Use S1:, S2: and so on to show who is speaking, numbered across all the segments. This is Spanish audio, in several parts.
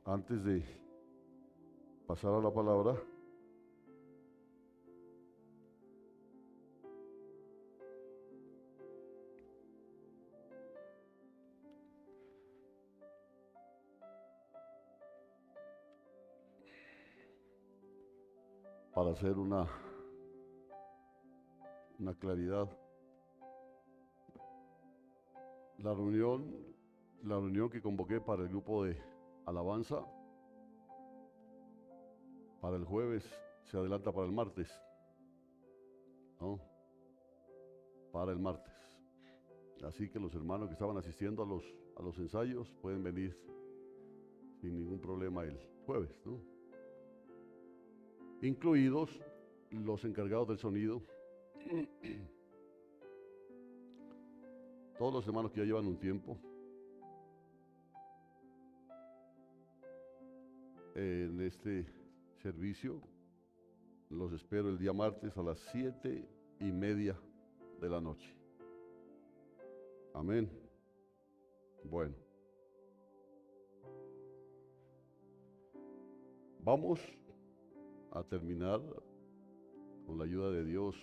S1: Antes de pasar a la palabra, para hacer una claridad, la reunión que convoqué para el grupo de alabanza para el jueves se adelanta para el martes, ¿no? Para el martes. Así que los hermanos que estaban asistiendo a los ensayos pueden venir sin ningún problema el jueves, ¿no? Incluidos los encargados del sonido, todos los hermanos que ya llevan un tiempo en este servicio. Los espero el día martes a las 7:30 de la noche. Amén. Bueno, vamos a terminar con la ayuda de Dios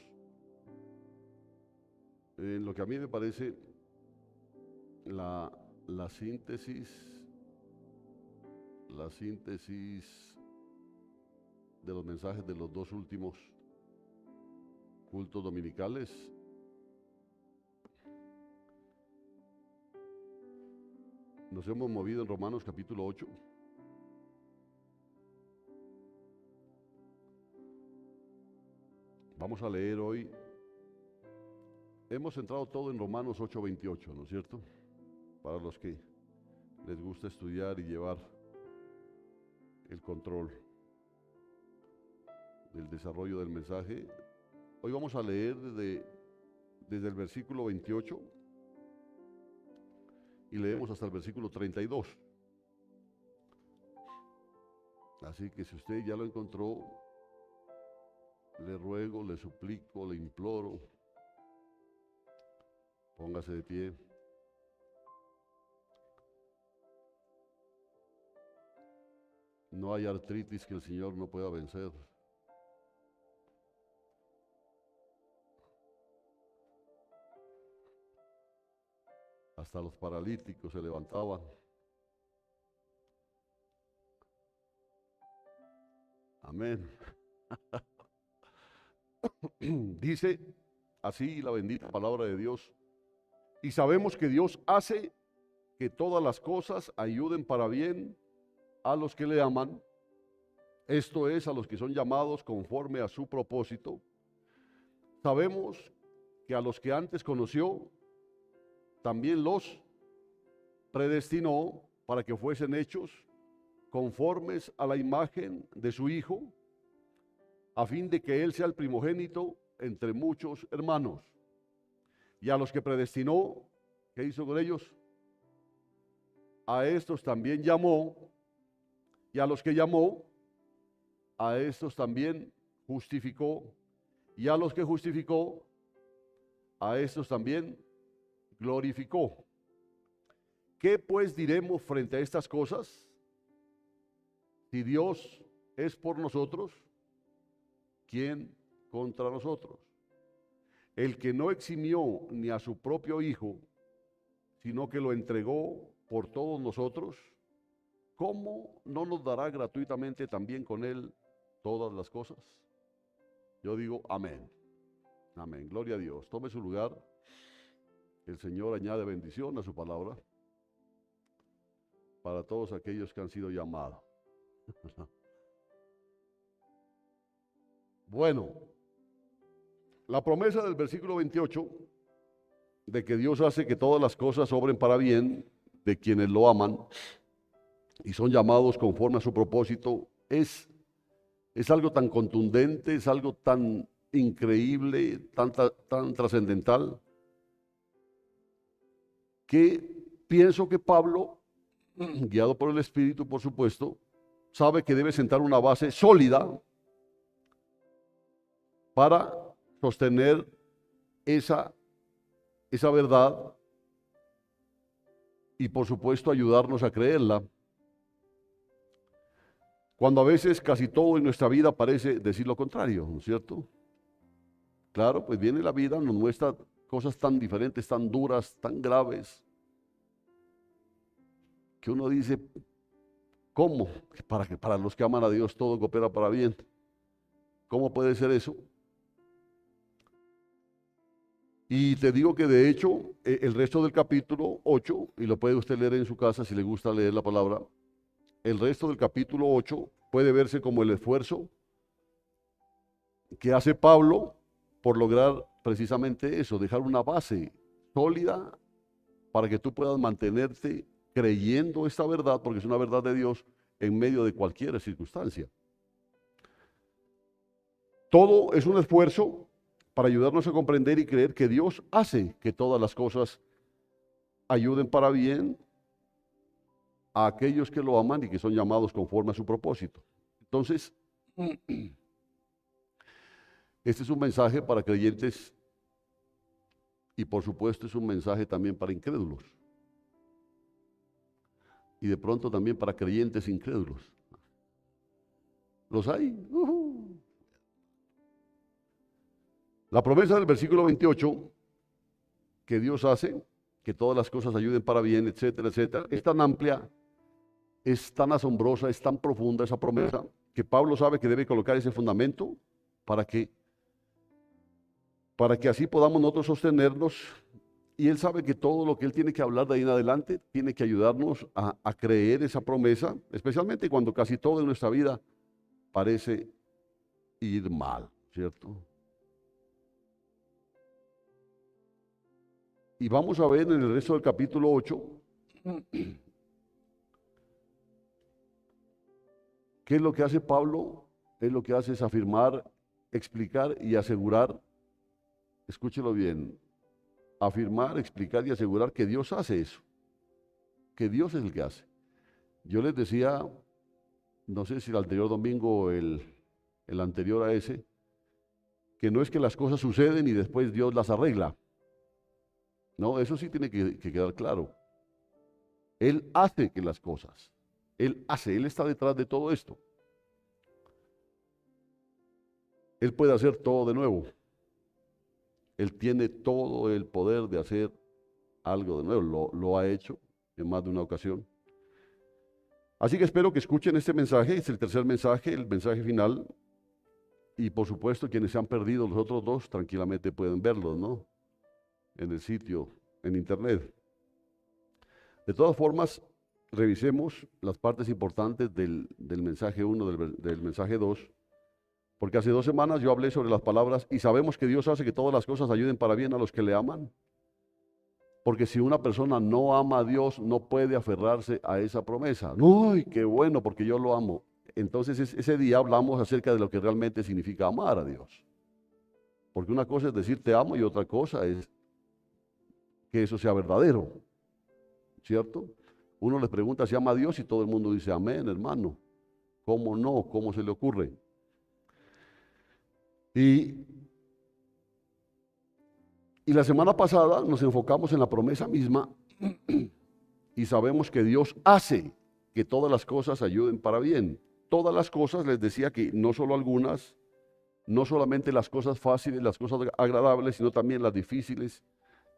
S1: en lo que a mí me parece la síntesis de los mensajes de los dos últimos cultos dominicales. Nos hemos movido en Romanos capítulo 8. Vamos a leer hoy. Hemos centrado todo en Romanos 8:28, ¿no es cierto? Para los que les gusta estudiar y llevar el control del desarrollo del mensaje. Hoy vamos a leer desde el versículo 28 y leemos hasta el versículo 32. Así que si usted ya lo encontró, le ruego, le suplico, le imploro, póngase de pie. No hay artritis que el Señor no pueda vencer. Hasta los paralíticos se levantaban. Amén. Dice así la bendita palabra de Dios. Y sabemos que Dios hace que todas las cosas ayuden para bien a los que le aman, esto es, a los que son llamados conforme a su propósito. Sabemos que a los que antes conoció, también los predestinó para que fuesen hechos conformes a la imagen de su Hijo, a fin de que Él sea el primogénito entre muchos hermanos. Y a los que predestinó, ¿qué hizo con ellos? A estos también llamó, y a los que llamó, a estos también justificó, y a los que justificó, a estos también glorificó. ¿Qué pues diremos frente a estas cosas? Si Dios es por nosotros, ¿quién contra nosotros? El que no eximió ni a su propio Hijo, sino que lo entregó por todos nosotros, ¿cómo no nos dará gratuitamente también con Él todas las cosas? Yo digo amén. Amén. Gloria a Dios. Tome su lugar. El Señor añade bendición a su palabra para todos aquellos que han sido llamados. Bueno, la promesa del versículo 28 de que Dios hace que todas las cosas obren para bien de quienes lo aman y son llamados conforme a su propósito es algo tan contundente, es algo tan increíble, tan trascendental, que pienso que Pablo, guiado por el Espíritu, por supuesto, sabe que debe sentar una base sólida para sostener esa verdad y, por supuesto, ayudarnos a creerla. Cuando a veces casi todo en nuestra vida parece decir lo contrario, ¿no es cierto? Claro, pues viene la vida, nos muestra cosas tan diferentes, tan duras, tan graves, que uno dice, ¿cómo? Para los que aman a Dios todo coopera para bien. ¿Cómo puede ser eso? Y te digo que de hecho, el resto del capítulo 8, y lo puede usted leer en su casa si le gusta leer la palabra, el resto del capítulo 8 puede verse como el esfuerzo que hace Pablo por lograr precisamente eso, dejar una base sólida para que tú puedas mantenerte creyendo esta verdad, porque es una verdad de Dios en medio de cualquier circunstancia. Todo es un esfuerzo para ayudarnos a comprender y creer que Dios hace que todas las cosas ayuden para bien a aquellos que lo aman y que son llamados conforme a su propósito. Entonces, este es un mensaje para creyentes y por supuesto es un mensaje también para incrédulos. Y de pronto también para creyentes incrédulos. ¿Los hay? La promesa del versículo 28, que Dios hace, que todas las cosas ayuden para bien, etcétera, etcétera, es tan amplia, es tan asombrosa, es tan profunda esa promesa, que Pablo sabe que debe colocar ese fundamento para que así podamos nosotros sostenernos. Y él sabe que todo lo que él tiene que hablar de ahí en adelante tiene que ayudarnos a creer esa promesa, especialmente cuando casi todo en nuestra vida parece ir mal, ¿cierto? Y vamos a ver en el resto del capítulo 8 qué es lo que hace Pablo. Es lo que hace es afirmar, explicar y asegurar, escúchelo bien, afirmar, explicar y asegurar que Dios hace eso, que Dios es el que hace. Yo les decía, no sé si el anterior domingo o el anterior a ese, que no es que las cosas suceden y después Dios las arregla. No, eso sí tiene que quedar claro. Él hace que las cosas, Él hace, Él está detrás de todo esto. Él puede hacer todo de nuevo. Él tiene todo el poder de hacer algo de nuevo. Lo ha hecho en más de una ocasión. Así que espero que escuchen este mensaje. Es el tercer mensaje, el mensaje final. Y por supuesto, quienes se han perdido los otros dos, tranquilamente pueden verlos, ¿no? En el sitio, en internet. De todas formas, revisemos las partes importantes del mensaje 1, del mensaje 2. Porque hace 2 semanas yo hablé sobre las palabras y sabemos que Dios hace que todas las cosas ayuden para bien a los que le aman. Porque si una persona no ama a Dios, no puede aferrarse a esa promesa. ¡Uy, qué bueno, porque yo lo amo! Entonces ese día hablamos acerca de lo que realmente significa amar a Dios. Porque una cosa es decir te amo y otra cosa es que eso sea verdadero. ¿Cierto? Uno les pregunta si ama a Dios y todo el mundo dice amén, hermano. ¿Cómo no? ¿Cómo se le ocurre? Y la semana pasada nos enfocamos en la promesa misma y sabemos que Dios hace que todas las cosas ayuden para bien. Todas las cosas, les decía que no solo algunas, no solamente las cosas fáciles, las cosas agradables, sino también las difíciles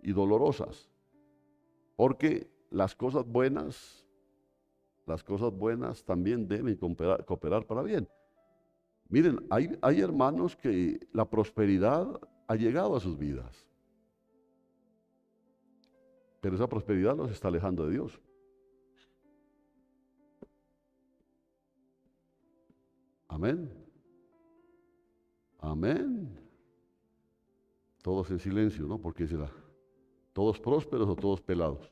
S1: y dolorosas. Porque las cosas buenas también deben cooperar para bien. Miren, hay hermanos que la prosperidad ha llegado a sus vidas. Pero esa prosperidad los está alejando de Dios. Amén. Amén. Todos en silencio, ¿no? ¿Por qué será? ¿Todos prósperos o todos pelados?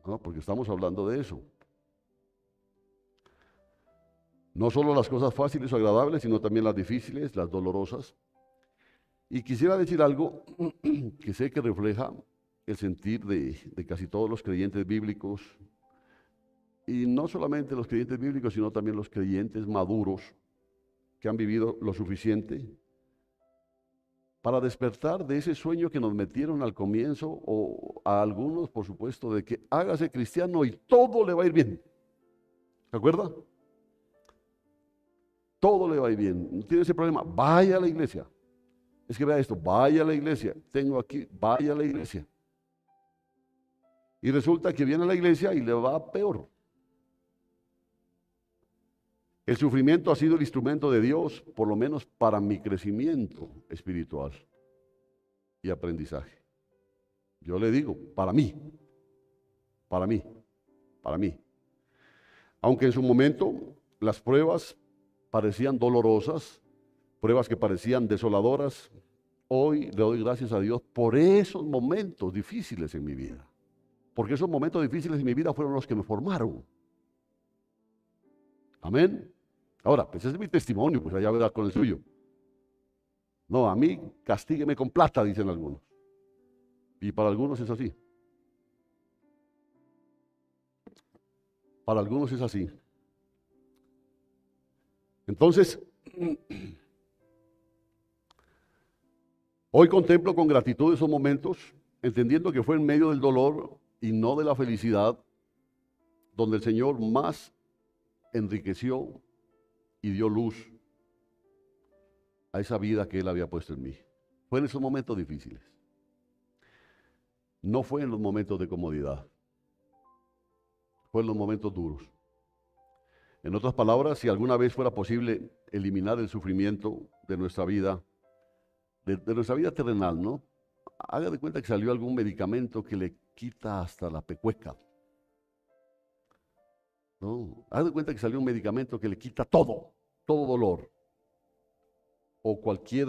S1: No, porque estamos hablando de eso. No solo las cosas fáciles o agradables, sino también las difíciles, las dolorosas. Y quisiera decir algo que sé que refleja el sentir de casi todos los creyentes bíblicos, y no solamente los creyentes bíblicos, sino también los creyentes maduros que han vivido lo suficiente para despertar de ese sueño que nos metieron al comienzo, o a algunos, por supuesto, de que hágase cristiano y todo le va a ir bien. ¿Se acuerda? Todo le va a ir bien. No tiene ese problema. Vaya a la iglesia. Es que vea esto, vaya a la iglesia. Tengo aquí, vaya a la iglesia. Y resulta que viene a la iglesia y le va peor. El sufrimiento ha sido el instrumento de Dios, por lo menos para mi crecimiento espiritual y aprendizaje. Yo le digo, para mí, para mí, para mí. Aunque en su momento las pruebas parecían dolorosas, pruebas que parecían desoladoras, hoy le doy gracias a Dios por esos momentos difíciles en mi vida. Porque esos momentos difíciles en mi vida fueron los que me formaron. Amén. Ahora, pues ese es mi testimonio, pues allá verá con el suyo. No, a mí castígueme con plata, dicen algunos. Y para algunos es así. Para algunos es así. Entonces, hoy contemplo con gratitud esos momentos, entendiendo que fue en medio del dolor y no de la felicidad, donde el Señor más enriqueció y dio luz a esa vida que Él había puesto en mí. Fue en esos momentos difíciles. No fue en los momentos de comodidad. Fue en los momentos duros. En otras palabras, si alguna vez fuera posible eliminar el sufrimiento de nuestra vida, de nuestra vida terrenal, ¿no? Haga de cuenta que salió algún medicamento que le quita hasta la pecueca. ¿No? Haga de cuenta que salió un medicamento que le quita todo dolor. O cualquier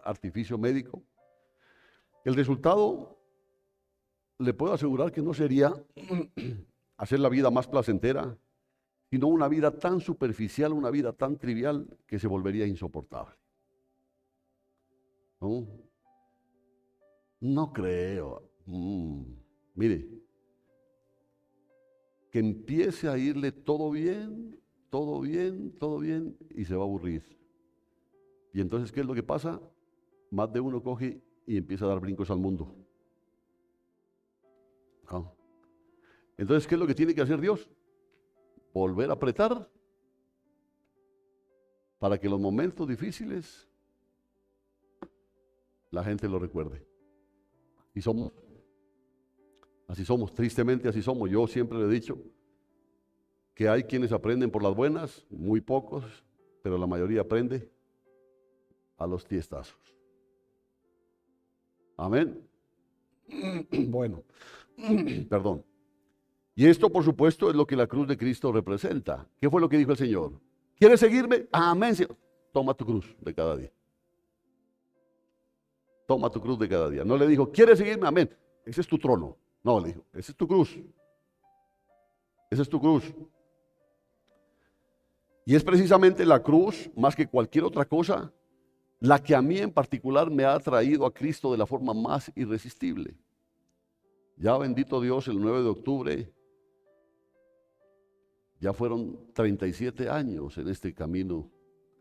S1: artificio médico. El resultado, le puedo asegurar que no sería hacer la vida más placentera, sino una vida tan superficial, una vida tan trivial que se volvería insoportable. ¿No? No creo. Mire, que empiece a irle todo bien, todo bien, todo bien, y se va a aburrir. Y entonces, ¿qué es lo que pasa? Más de uno coge y empieza a dar brincos al mundo. ¿No? Entonces, ¿qué es lo que tiene que hacer Dios? Volver a apretar para que los momentos difíciles la gente lo recuerde. Y somos, así somos, tristemente así somos. Yo siempre le he dicho que hay quienes aprenden por las buenas, muy pocos, pero la mayoría aprende a los tiestazos. Amén. Bueno, perdón. Y esto, por supuesto, es lo que la cruz de Cristo representa. ¿Qué fue lo que dijo el Señor? ¿Quieres seguirme? Amén, Señor. Toma tu cruz de cada día. Toma tu cruz de cada día. No le dijo, ¿quieres seguirme? Amén. Ese es tu trono. No, le dijo, esa es tu cruz. Esa es tu cruz. Y es precisamente la cruz, más que cualquier otra cosa, la que a mí en particular me ha traído a Cristo de la forma más irresistible. Ya bendito Dios, el 9 de octubre, ya fueron 37 años en este camino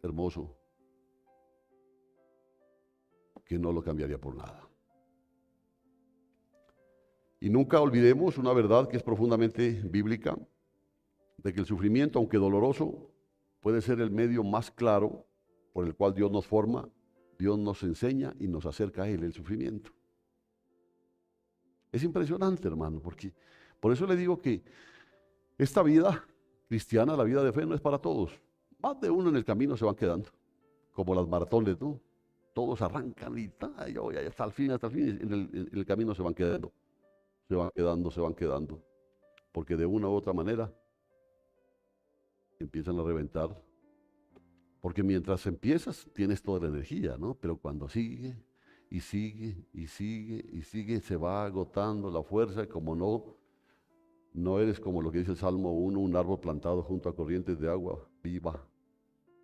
S1: hermoso, que no lo cambiaría por nada. Y nunca olvidemos una verdad que es profundamente bíblica, de que el sufrimiento, aunque doloroso, puede ser el medio más claro por el cual Dios nos forma, Dios nos enseña y nos acerca a Él, el sufrimiento. Es impresionante, hermano, porque por eso le digo que esta vida cristiana, la vida de fe, no es para todos. Más de uno en el camino se van quedando, como las maratones, ¿no? Todos arrancan y hasta el fin, en el camino se van quedando, se van quedando, porque de una u otra manera empiezan a reventar. Porque mientras empiezas tienes toda la energía, ¿no? Pero cuando sigue y sigue y sigue y sigue, se va agotando la fuerza, y como no eres como lo que dice el Salmo 1, un árbol plantado junto a corrientes de agua viva.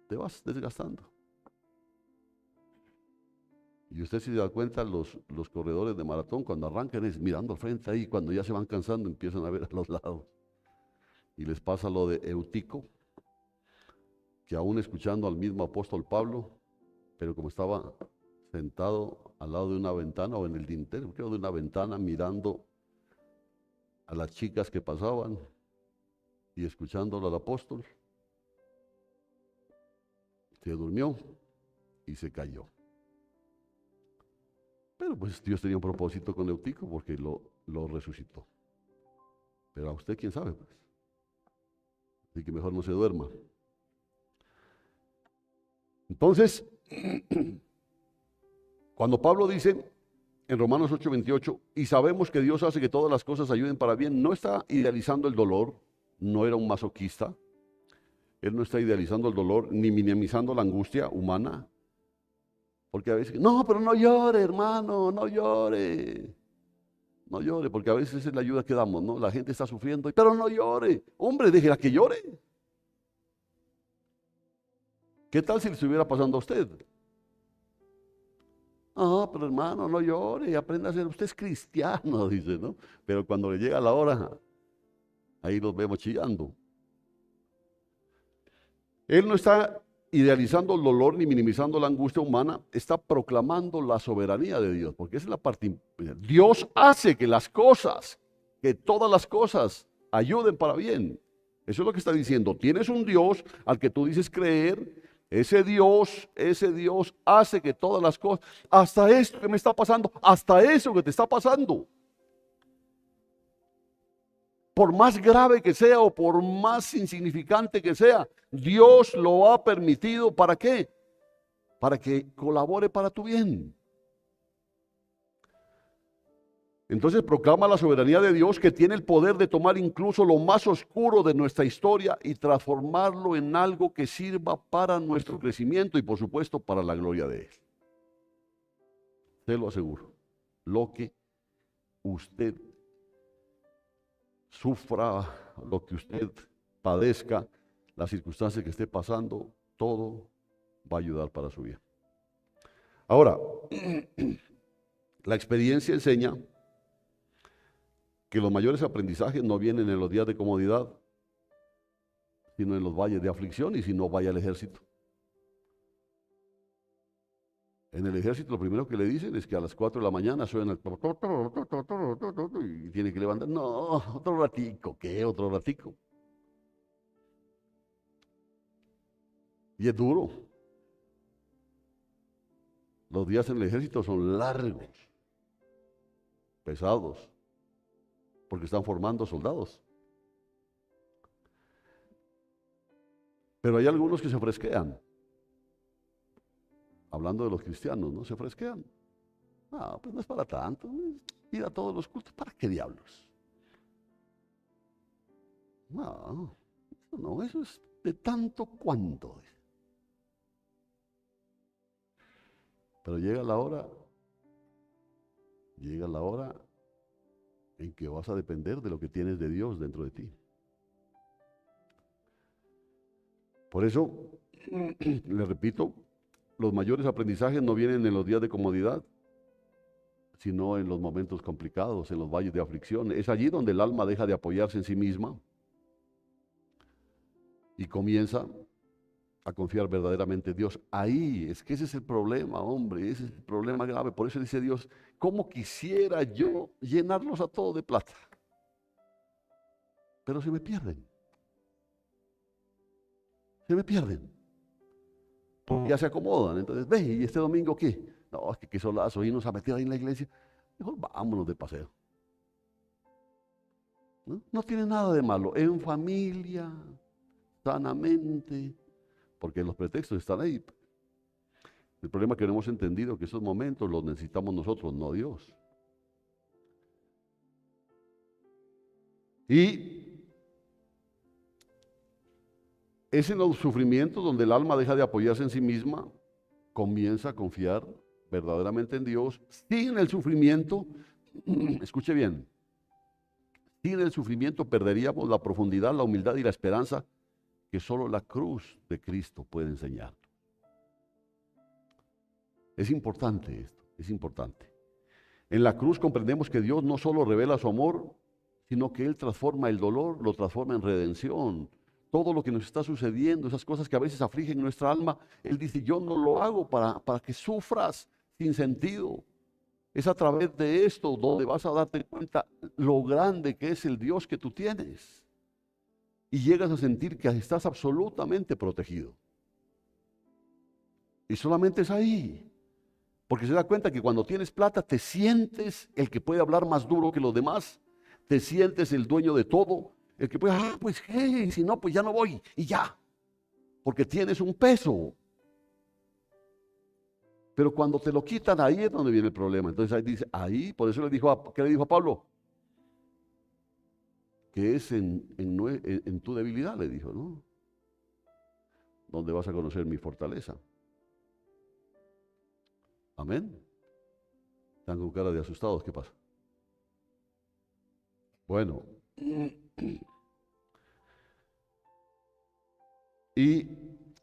S1: Te vas desgastando. Y usted se da cuenta, los corredores de maratón, cuando arrancan es mirando al frente ahí, cuando ya se van cansando empiezan a ver a los lados. Y les pasa lo de Eutico, que aún escuchando al mismo apóstol Pablo, pero como estaba sentado al lado de una ventana o en el dintel, creo, de una ventana, mirando a las chicas que pasaban y escuchándolo al apóstol. Se durmió y se cayó. Pero pues Dios tenía un propósito con Eutico porque lo resucitó. Pero a usted quién sabe, pues. Así que mejor no se duerma. Entonces, cuando Pablo dice en Romanos 8:28, y sabemos que Dios hace que todas las cosas ayuden para bien, no está idealizando el dolor, no era un masoquista, él no está idealizando el dolor ni minimizando la angustia humana, porque a veces, no, pero no llore, hermano, no llore. No llore, porque a veces es la ayuda que damos, ¿no? La gente está sufriendo, pero no llore. Hombre, déjela que llore. ¿Qué tal si le estuviera pasando a usted? Ah, pero hermano, no llore, aprenda a ser, usted es cristiano, dice, ¿no? Pero cuando le llega la hora, ahí los vemos chillando. Él no está idealizando el dolor ni minimizando la angustia humana, está proclamando la soberanía de Dios, porque esa es la parte. Dios hace que las cosas, que todas las cosas ayuden para bien. Eso es lo que está diciendo. Tienes un Dios al que tú dices creer. Ese Dios hace que todas las cosas, hasta esto que me está pasando, hasta eso que te está pasando, por más grave que sea o por más insignificante que sea, Dios lo ha permitido. ¿Para qué? Para que colabore para tu bien. Entonces proclama la soberanía de Dios, que tiene el poder de tomar incluso lo más oscuro de nuestra historia y transformarlo en algo que sirva para nuestro crecimiento y por supuesto para la gloria de Él. Te lo aseguro. Lo que usted sufra, lo que usted padezca, las circunstancias que esté pasando, todo va a ayudar para su bien. Ahora, la experiencia enseña que los mayores aprendizajes no vienen en los días de comodidad, sino en los valles de aflicción, y si no, vaya al ejército. En el ejército lo primero que le dicen es que a las 4 de la mañana suena el y tiene que levantar. No, otro ratico, ¿qué? Otro ratico. Y es duro. Los días en el ejército son largos, pesados, porque están formando soldados. Pero hay algunos que se fresquean. Hablando de los cristianos, ¿no? Se fresquean. No, pues no es para tanto. Ir a todos los cultos, ¿para qué diablos? No, eso es de tanto cuanto. Pero llega la hora en que vas a depender de lo que tienes de Dios dentro de ti. Por eso, le repito, los mayores aprendizajes no vienen en los días de comodidad, sino en los momentos complicados, en los valles de aflicción. Es allí donde el alma deja de apoyarse en sí misma y comienza a confiar verdaderamente en Dios. Ahí, es que ese es el problema, hombre, ese es el problema grave. Por eso dice Dios, ¿cómo quisiera yo llenarlos a todos de plata? Pero se me pierden. Se me pierden. Porque ya se acomodan. Entonces, ve, ¿y este domingo qué? No, es que qué solazo, irnos a meter ahí en la iglesia. Mejor vámonos de paseo. No tiene nada de malo. En familia, sanamente, porque los pretextos están ahí. El problema es que no hemos entendido que esos momentos los necesitamos nosotros, no Dios. Y es en los sufrimientos donde el alma deja de apoyarse en sí misma, comienza a confiar verdaderamente en Dios. Sin el sufrimiento, escuche bien, sin el sufrimiento perderíamos la profundidad, la humildad y la esperanza que solo la cruz de Cristo puede enseñar. Es importante esto, es importante. En la cruz comprendemos que Dios no solo revela su amor, sino que Él transforma el dolor, lo transforma en redención. Todo lo que nos está sucediendo, esas cosas que a veces afligen nuestra alma, Él dice, yo no lo hago para que sufras, sin sentido. Es a través de esto donde vas a darte cuenta lo grande que es el Dios que tú tienes. Y llegas a sentir que estás absolutamente protegido. Y solamente es ahí. Porque se da cuenta que cuando tienes plata te sientes el que puede hablar más duro que los demás. Te sientes el dueño de todo. El que puede, pues, hey, si no, pues ya no voy. Y ya. Porque tienes un peso. Pero cuando te lo quitan, ahí es donde viene el problema. Entonces ahí dice, ahí, por eso ¿qué le dijo a Pablo? Que es en tu debilidad, le dijo, ¿no? Donde vas a conocer mi fortaleza. Amén. Están con cara de asustados, ¿qué pasa? Bueno. Y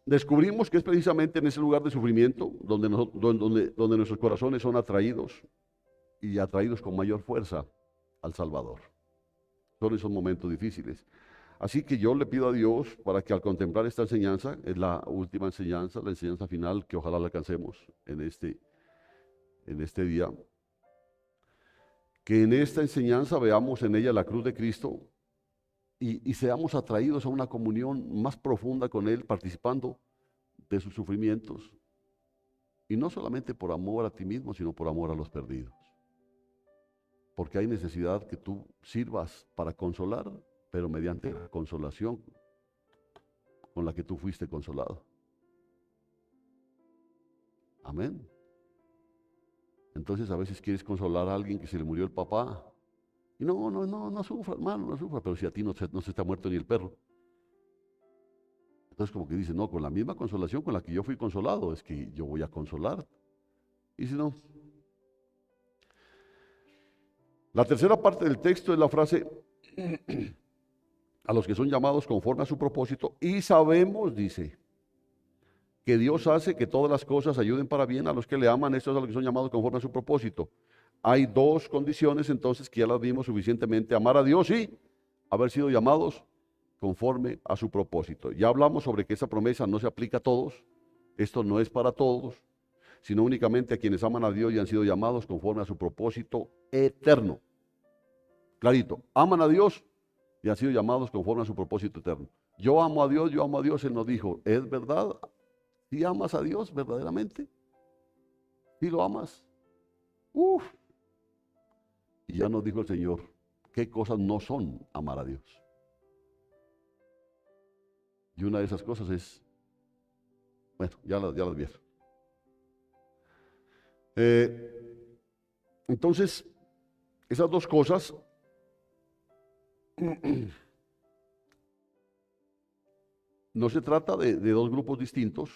S1: descubrimos que es precisamente en ese lugar de sufrimiento donde nuestros corazones son atraídos y atraídos con mayor fuerza al Salvador. Son esos momentos difíciles. Así que yo le pido a Dios para que al contemplar esta enseñanza, es la última enseñanza, la enseñanza final, que ojalá la alcancemos en este día, que en esta enseñanza veamos en ella la cruz de Cristo y seamos atraídos a una comunión más profunda con Él, participando de sus sufrimientos. Y no solamente por amor a ti mismo, sino por amor a los perdidos. Porque hay necesidad que tú sirvas para consolar, pero mediante la consolación con la que tú fuiste consolado. Amén. Entonces a veces quieres consolar a alguien que se le murió el papá. Y no sufra, hermano, no sufra. Pero si a ti no se está muerto ni el perro. Entonces como que dice, no, con la misma consolación con la que yo fui consolado, es que yo voy a consolar. Y si no. La tercera parte del texto es la frase, a los que son llamados conforme a su propósito. Y sabemos, dice, que Dios hace que todas las cosas ayuden para bien a los que le aman. Estos a los que son llamados conforme a su propósito. Hay dos condiciones entonces que ya las vimos suficientemente: amar a Dios y haber sido llamados conforme a su propósito. Ya hablamos sobre que esa promesa no se aplica a todos. Esto no es para todos, sino únicamente a quienes aman a Dios y han sido llamados conforme a su propósito eterno. Clarito, aman a Dios y han sido llamados conforme a su propósito eterno. Yo amo a Dios, Él nos dijo, ¿es verdad? ¿Sí amas a Dios verdaderamente? ¿Sí lo amas? Uf. Y ya nos dijo el Señor, ¿qué cosas no son amar a Dios? Y una de esas cosas es, bueno, ya las vieron. Entonces, esas dos cosas no se trata de dos grupos distintos,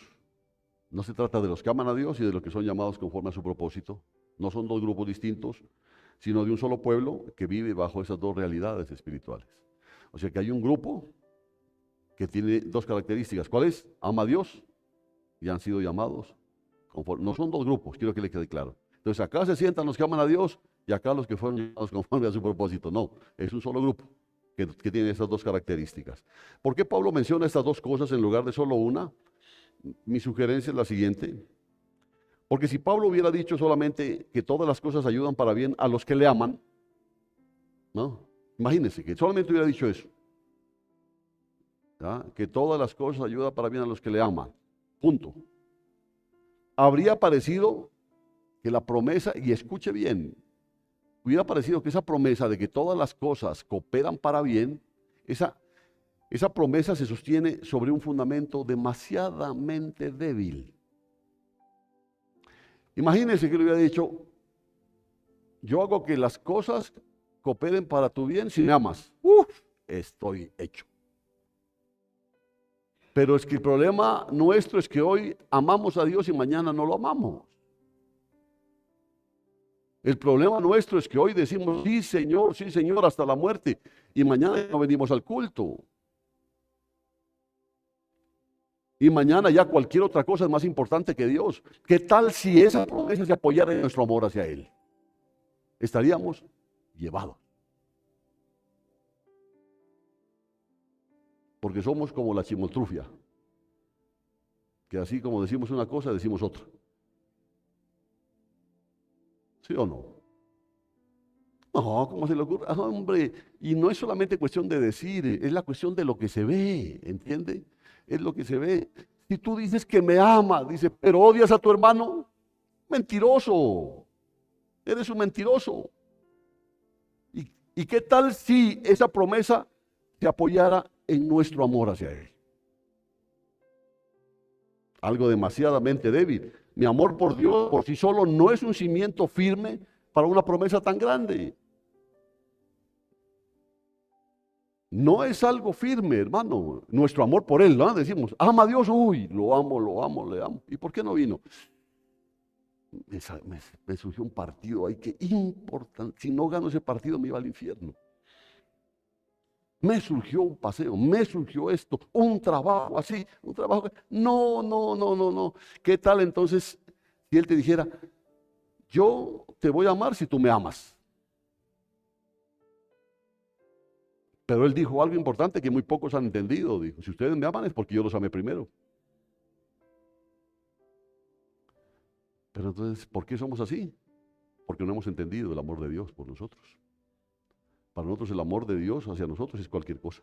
S1: no se trata de los que aman a Dios y de los que son llamados conforme a su propósito. No son dos grupos distintos, sino de un solo pueblo que vive bajo esas dos realidades espirituales. O sea que hay un grupo que tiene dos características. ¿Cuál es? Ama a Dios y han sido llamados conforme. No son dos grupos, quiero que le quede claro. Entonces acá se sientan los que aman a Dios y acá los que fueron llamados conforme a su propósito. No, es un solo grupo que tiene esas dos características. ¿Por qué Pablo menciona estas dos cosas en lugar de solo una? Mi sugerencia es la siguiente. Porque si Pablo hubiera dicho solamente que todas las cosas ayudan para bien a los que le aman, ¿no? Imagínense que solamente hubiera dicho eso. ¿Ya? Que todas las cosas ayudan para bien a los que le aman. Punto. Habría parecido que la promesa, y escuche bien, hubiera parecido que esa promesa de que todas las cosas cooperan para bien, esa promesa se sostiene sobre un fundamento demasiadamente débil. Imagínense que le hubiera dicho, yo hago que las cosas cooperen para tu bien si me amas. Estoy hecho. Pero es que el problema nuestro es que hoy amamos a Dios y mañana no lo amamos. El problema nuestro es que hoy decimos, sí Señor, hasta la muerte, y mañana no venimos al culto. Y mañana ya cualquier otra cosa es más importante que Dios. ¿Qué tal si esa promesa se apoyara en nuestro amor hacia Él? Estaríamos llevados. Porque somos como la chimoltrufia, que así como decimos una cosa, decimos otra. ¿Sí o no? No, ¿cómo se le ocurre? Ah, hombre, y no es solamente cuestión de decir, es la cuestión de lo que se ve, ¿entiende? Es lo que se ve. Si tú dices que me amas, dice, pero odias a tu hermano, mentiroso, eres un mentiroso. ¿Y qué tal si esa promesa se apoyara en nuestro amor hacia Él? Algo demasiadamente débil. Mi amor por Dios por sí solo no es un cimiento firme para una promesa tan grande. No es algo firme, hermano. Nuestro amor por Él, ¿no? Decimos, ama a Dios, uy, lo amo, le amo. ¿Y por qué no vino? Me surgió un partido ahí que importante. Si no gano ese partido, me iba al infierno. Me surgió un paseo, me surgió esto, un trabajo así, un trabajo. No. ¿Qué tal entonces si Él te dijera, yo te voy a amar si tú me amas? Pero Él dijo algo importante que muy pocos han entendido. Dijo, si ustedes me aman es porque yo los amé primero. Pero entonces, ¿por qué somos así? Porque no hemos entendido el amor de Dios por nosotros. Para nosotros el amor de Dios hacia nosotros es cualquier cosa.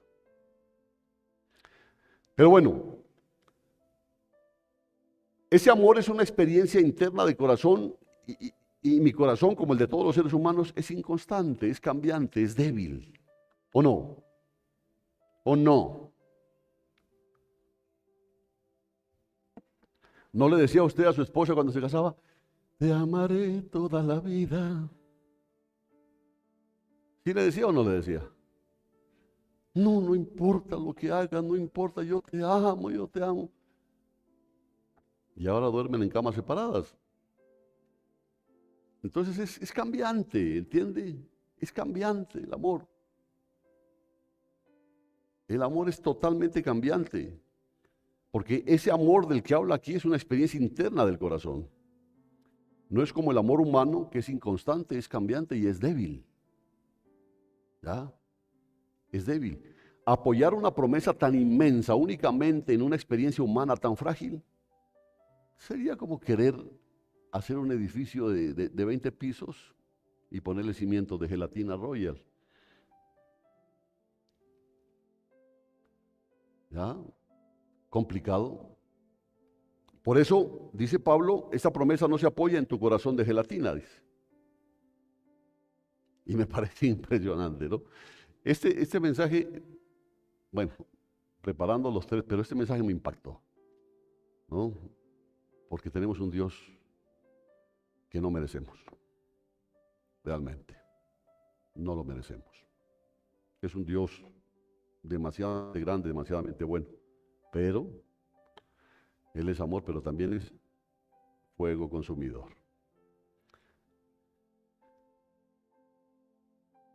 S1: Pero bueno, ese amor es una experiencia interna de corazón y mi corazón, como el de todos los seres humanos, es inconstante, es cambiante, es débil. ¿O no? ¿O no? ¿No le decía a usted a su esposa cuando se casaba, te amaré toda la vida? ¿Sí le decía o no le decía? No, no importa lo que hagas, no importa, yo te amo, yo te amo. Y ahora duermen en camas separadas. Entonces es cambiante, ¿entiende? Es cambiante el amor. El amor es totalmente cambiante, porque ese amor del que habla aquí es una experiencia interna del corazón. No es como el amor humano, que es inconstante, es cambiante y es débil. ¿Ya? Es débil. Apoyar una promesa tan inmensa únicamente en una experiencia humana tan frágil sería como querer hacer un edificio de 20 pisos y ponerle cimientos de gelatina Royal. ¿Ya? Complicado. Por eso, dice Pablo, esa promesa no se apoya en tu corazón de gelatina, dice. Y me parece impresionante, ¿no? Este mensaje, bueno, preparando los tres, pero este mensaje me impactó, ¿no? Porque tenemos un Dios que no merecemos, realmente, no lo merecemos. Es un Dios demasiado grande, demasiadamente bueno, pero Él es amor, pero también es fuego consumidor.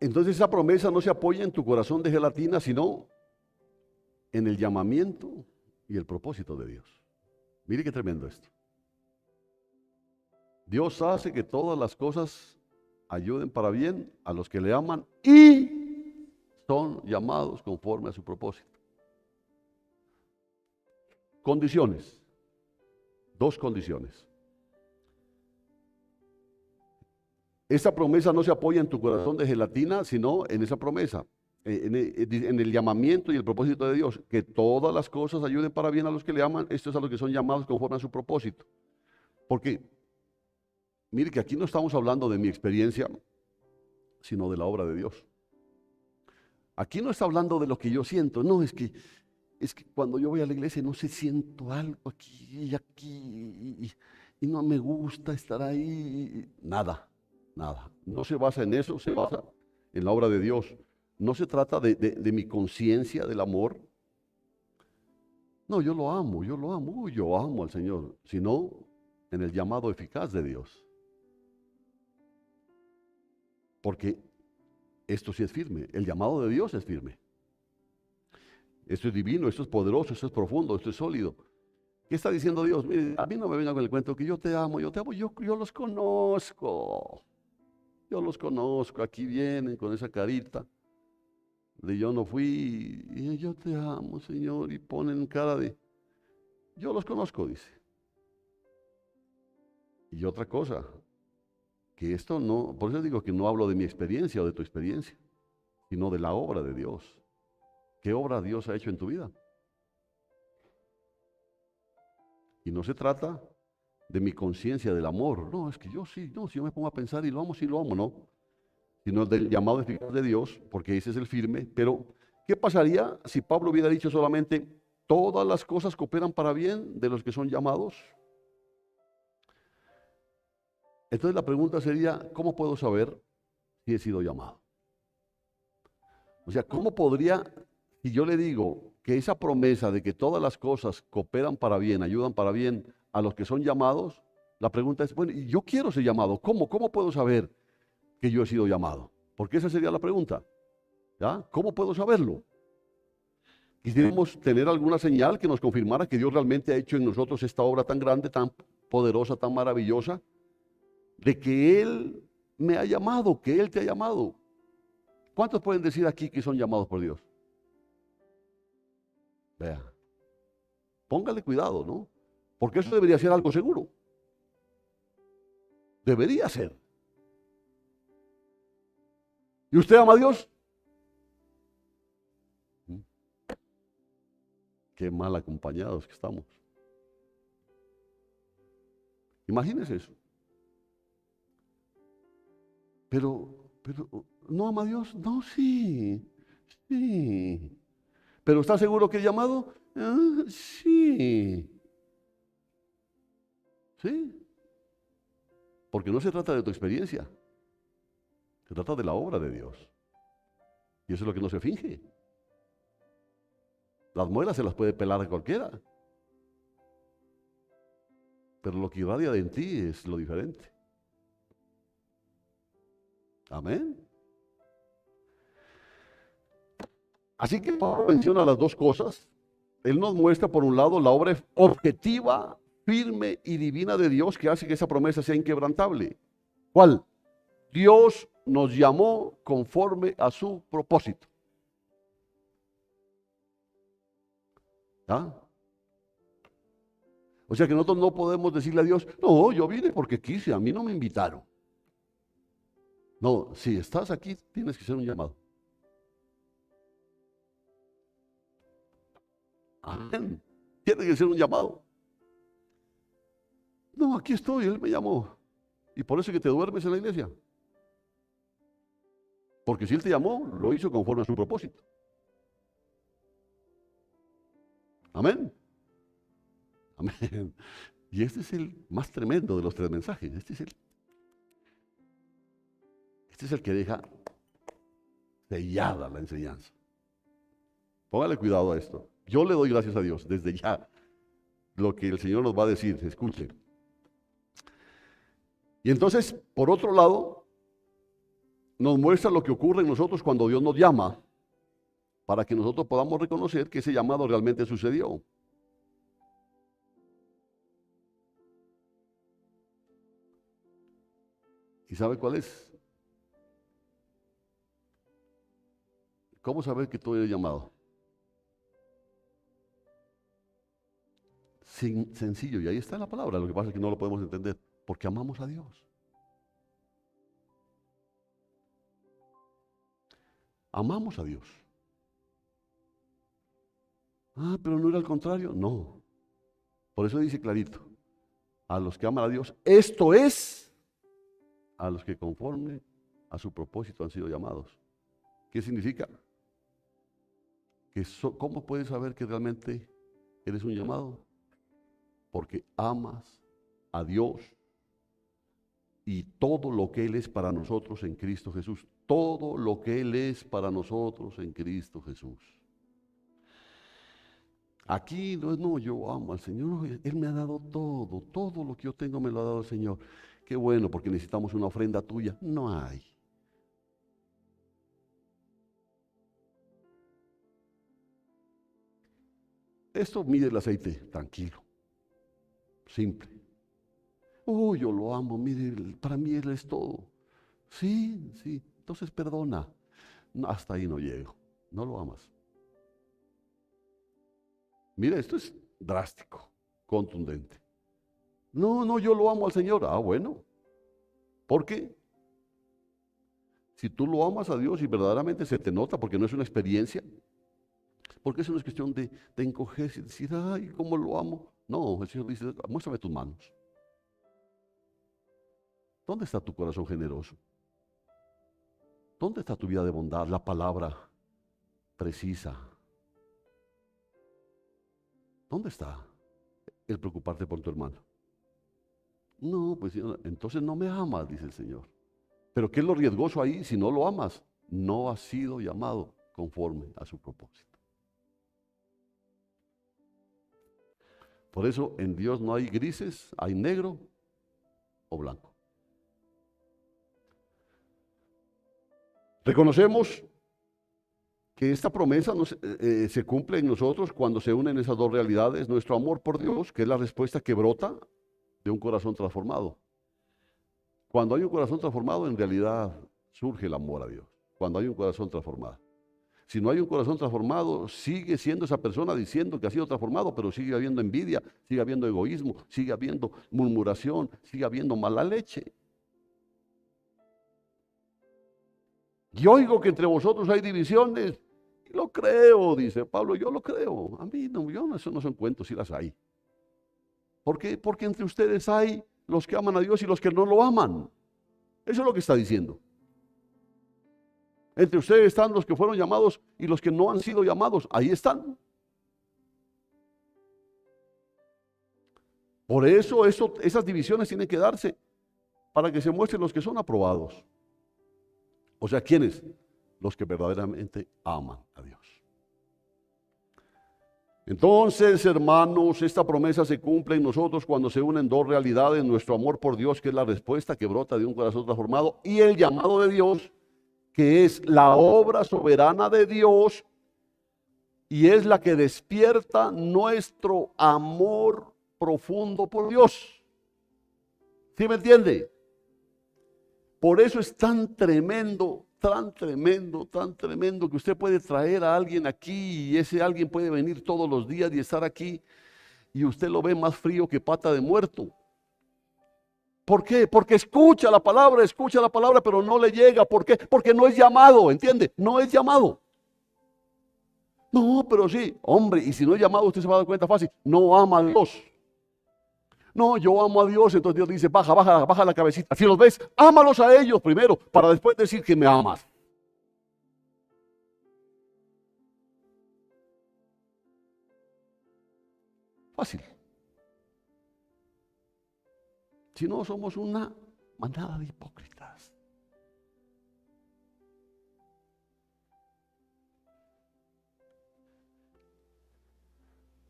S1: Entonces esa promesa no se apoya en tu corazón de gelatina, sino en el llamamiento y el propósito de Dios. Mire qué tremendo esto. Dios hace que todas las cosas ayuden para bien a los que le aman y son llamados conforme a su propósito. Condiciones. Dos condiciones. Esa promesa no se apoya en tu corazón de gelatina, sino en esa promesa, en el llamamiento y el propósito de Dios, que todas las cosas ayuden para bien a los que le aman, estos a los que son llamados conforme a su propósito. Porque, mire que aquí no estamos hablando de mi experiencia, sino de la obra de Dios. Aquí no está hablando de lo que yo siento, no, es que cuando yo voy a la iglesia no sé, siento algo aquí y aquí y no me gusta estar ahí, nada. Nada, no se basa en eso, se basa en la obra de Dios. No se trata de mi conciencia del amor. No, yo amo al Señor, sino en el llamado eficaz de Dios. Porque esto sí es firme, el llamado de Dios es firme. Esto es divino, esto es poderoso, esto es profundo, esto es sólido. ¿Qué está diciendo Dios? Mire, a mí no me venga con el cuento que yo te amo, yo los conozco. Yo los conozco, aquí vienen con esa carita de yo no fui, y yo te amo, Señor, y ponen cara de, yo los conozco, dice. Y otra cosa, que esto no, por eso digo que no hablo de mi experiencia o de tu experiencia, sino de la obra de Dios. ¿Qué obra Dios ha hecho en tu vida? Y no se trata de mi conciencia del amor. No, es que yo sí, no, si yo me pongo a pensar y lo amo, sí lo amo, no. Sino del llamado eficaz de Dios, porque ese es el firme. Pero, ¿qué pasaría si Pablo hubiera dicho solamente, todas las cosas cooperan para bien de los que son llamados? Entonces la pregunta sería, ¿cómo puedo saber si he sido llamado? O sea, ¿cómo podría, si yo le digo que esa promesa de que todas las cosas cooperan para bien, ayudan para bien a los que son llamados? La pregunta es, bueno, y yo quiero ser llamado, ¿cómo? ¿Cómo puedo saber que yo he sido llamado? Porque esa sería la pregunta, ¿ya? ¿Cómo puedo saberlo? Quisiéramos tener alguna señal que nos confirmara que Dios realmente ha hecho en nosotros esta obra tan grande, tan poderosa, tan maravillosa, de que Él me ha llamado, que Él te ha llamado. ¿Cuántos pueden decir aquí que son llamados por Dios? Vea, póngale cuidado, ¿no? Porque eso debería ser algo seguro. Debería ser. ¿Y usted ama a Dios? Qué mal acompañados que estamos. Imagínese eso. Pero, ¿no ama a Dios? No, sí, sí. ¿Pero está seguro que es llamado? Ah, sí. Sí. Porque no se trata de tu experiencia, se trata de la obra de Dios. Y eso es lo que no se finge. Las muelas se las puede pelar a cualquiera. Pero lo que irradia de en ti es lo diferente. Amén. Así que Pablo menciona las dos cosas. Él nos muestra, por un lado, la obra objetiva, firme y divina de Dios que hace que esa promesa sea inquebrantable. ¿Cuál? Dios nos llamó conforme a su propósito. ¿Ah? O sea que nosotros no podemos decirle a Dios, no, yo vine porque quise, a mí no me invitaron. No, si estás aquí, tienes que ser un llamado. Amén. Tiene que ser un llamado. No, aquí estoy, Él me llamó. Y por eso es que te duermes en la iglesia. Porque si Él te llamó, lo hizo conforme a su propósito. Amén. Amén. Y este es el más tremendo de los tres mensajes. Este es el que deja sellada la enseñanza. Póngale cuidado a esto. Yo le doy gracias a Dios desde ya. Lo que el Señor nos va a decir, escuche. Y entonces, por otro lado, nos muestra lo que ocurre en nosotros cuando Dios nos llama, para que nosotros podamos reconocer que ese llamado realmente sucedió. ¿Y sabe cuál es? ¿Cómo saber que tú eres llamado? Sencillo, y ahí está la palabra. Lo que pasa es que no lo podemos entender, porque amamos a Dios. Amamos a Dios. Ah, pero no era al contrario. No. Por eso dice clarito, a los que aman a Dios, esto es a los que conforme a su propósito han sido llamados. ¿Qué significa? ¿Cómo puedes saber que realmente eres un llamado? Porque amas a Dios y todo lo que Él es para nosotros en Cristo Jesús. Todo lo que Él es para nosotros en Cristo Jesús. Aquí no es, no, yo amo al Señor, Él me ha dado todo, todo lo que yo tengo me lo ha dado el Señor. Qué bueno, porque necesitamos una ofrenda tuya. No hay. Esto mide el aceite, tranquilo, simple. Oh, yo lo amo, mire, para mí Él es todo. Sí, sí, entonces perdona. No, hasta ahí no llego, no lo amas. Mire, esto es drástico, contundente. No, no, yo lo amo al Señor. Ah, bueno. Porque si tú lo amas a Dios y verdaderamente se te nota, porque no es una experiencia, porque eso no es cuestión de encogerse y decir, ay, cómo lo amo. No, el Señor dice, muéstrame tus manos. ¿Dónde está tu corazón generoso? ¿Dónde está tu vida de bondad? La palabra precisa. ¿Dónde está el preocuparte por tu hermano? No, pues entonces no me amas, dice el Señor. Pero ¿qué es lo riesgoso ahí? Si no lo amas, no has sido llamado conforme a su propósito. Por eso en Dios no hay grises, hay negro o blanco. Reconocemos que esta promesa se cumple en nosotros cuando se unen esas dos realidades, nuestro amor por Dios, que es la respuesta que brota de un corazón transformado. Cuando hay un corazón transformado, en realidad surge el amor a Dios. Cuando hay un corazón transformado. Si no hay un corazón transformado, sigue siendo esa persona diciendo que ha sido transformado, pero sigue habiendo envidia, sigue habiendo egoísmo, sigue habiendo murmuración, sigue habiendo mala leche. Y oigo que entre vosotros hay divisiones. Y lo creo, dice Pablo, yo lo creo. A mí no, eso no son cuentos, sí las hay. ¿Por qué? Porque entre ustedes hay los que aman a Dios y los que no lo aman. Eso es lo que está diciendo. Entre ustedes están los que fueron llamados y los que no han sido llamados. Ahí están. Por eso esas divisiones tienen que darse para que se muestren los que son aprobados. O sea, ¿quiénes? Los que verdaderamente aman a Dios. Entonces, hermanos, esta promesa se cumple en nosotros cuando se unen dos realidades, nuestro amor por Dios, que es la respuesta que brota de un corazón transformado, y el llamado de Dios, que es la obra soberana de Dios y es la que despierta nuestro amor profundo por Dios. ¿Sí me entiende? Por eso es tan tremendo que usted puede traer a alguien aquí y ese alguien puede venir todos los días y estar aquí y usted lo ve más frío que pata de muerto. ¿Por qué? Porque escucha la palabra, pero no le llega. ¿Por qué? Porque no es llamado, ¿entiende? No es llamado. No, pero sí, hombre, y si no es llamado, usted se va a dar cuenta fácil, no ama a Dios. No, yo amo a Dios, entonces Dios dice, baja la cabecita. Si los ves, ámalos a ellos primero, para después decir que me amas. Fácil. Si no, somos una manada de hipócritas.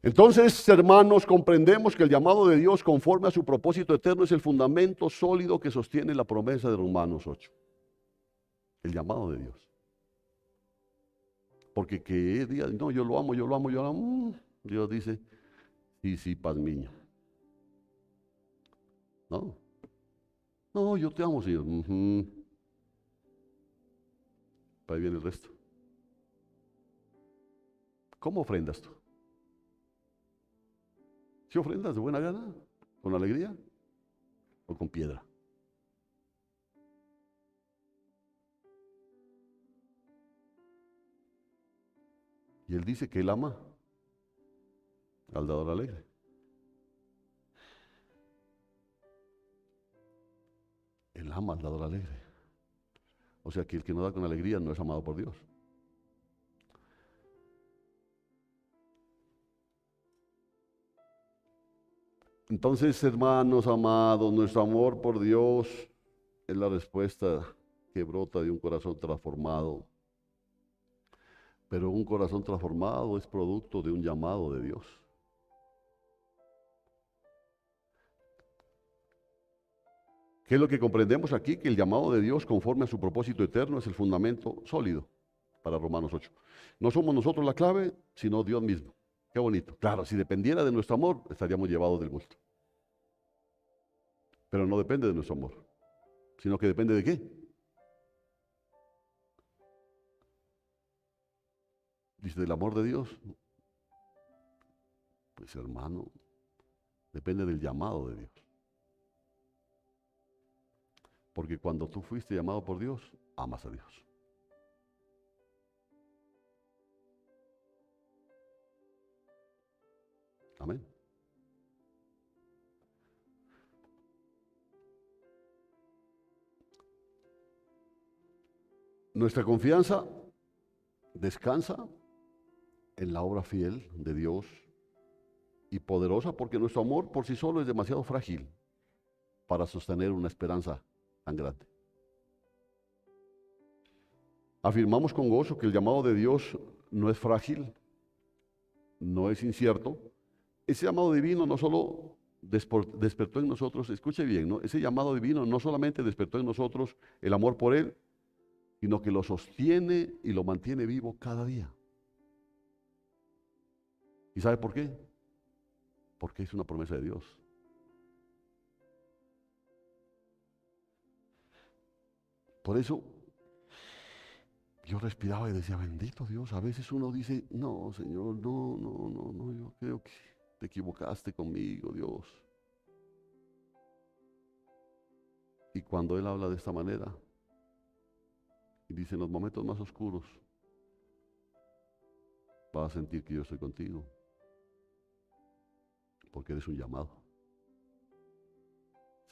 S1: Entonces, hermanos, comprendemos que el llamado de Dios conforme a su propósito eterno es el fundamento sólido que sostiene la promesa de Romanos 8. El llamado de Dios. Porque que diga, no, yo lo amo. Dios dice, sí, pasmiño. No, yo te amo, Señor. Ahí viene el resto. ¿Cómo ofrendas tú? ¿Si ofrendas de buena gana? ¿Con alegría? ¿O con piedra? Y Él dice que Él ama al dador alegre. Él ama al dador alegre. O sea que el que no da con alegría no es amado por Dios. Entonces, hermanos amados, nuestro amor por Dios es la respuesta que brota de un corazón transformado. Pero un corazón transformado es producto de un llamado de Dios. ¿Qué es lo que comprendemos aquí? Que el llamado de Dios conforme a su propósito eterno es el fundamento sólido para Romanos 8. No somos nosotros la clave, sino Dios mismo. Qué bonito. Claro, si dependiera de nuestro amor, estaríamos llevados del mundo. Pero no depende de nuestro amor, sino que depende de qué. Dice, del amor de Dios. Pues hermano, depende del llamado de Dios. Porque cuando tú fuiste llamado por Dios, amas a Dios. Amén. Nuestra confianza descansa en la obra fiel de Dios y poderosa, porque nuestro amor por sí solo es demasiado frágil para sostener una esperanza tan grande. Afirmamos con gozo que el llamado de Dios no es frágil, no es incierto. Ese llamado divino no solo despertó en nosotros, escuche bien, ¿no? Ese llamado divino no solamente despertó en nosotros el amor por Él, sino que lo sostiene y lo mantiene vivo cada día. ¿Y sabe por qué? Porque es una promesa de Dios. Por eso yo respiraba y decía, bendito Dios. A veces uno dice, no, Señor, no, yo creo que te equivocaste conmigo, Dios. Y cuando Él habla de esta manera, y dice, en los momentos más oscuros, vas a sentir que yo estoy contigo, porque eres un llamado,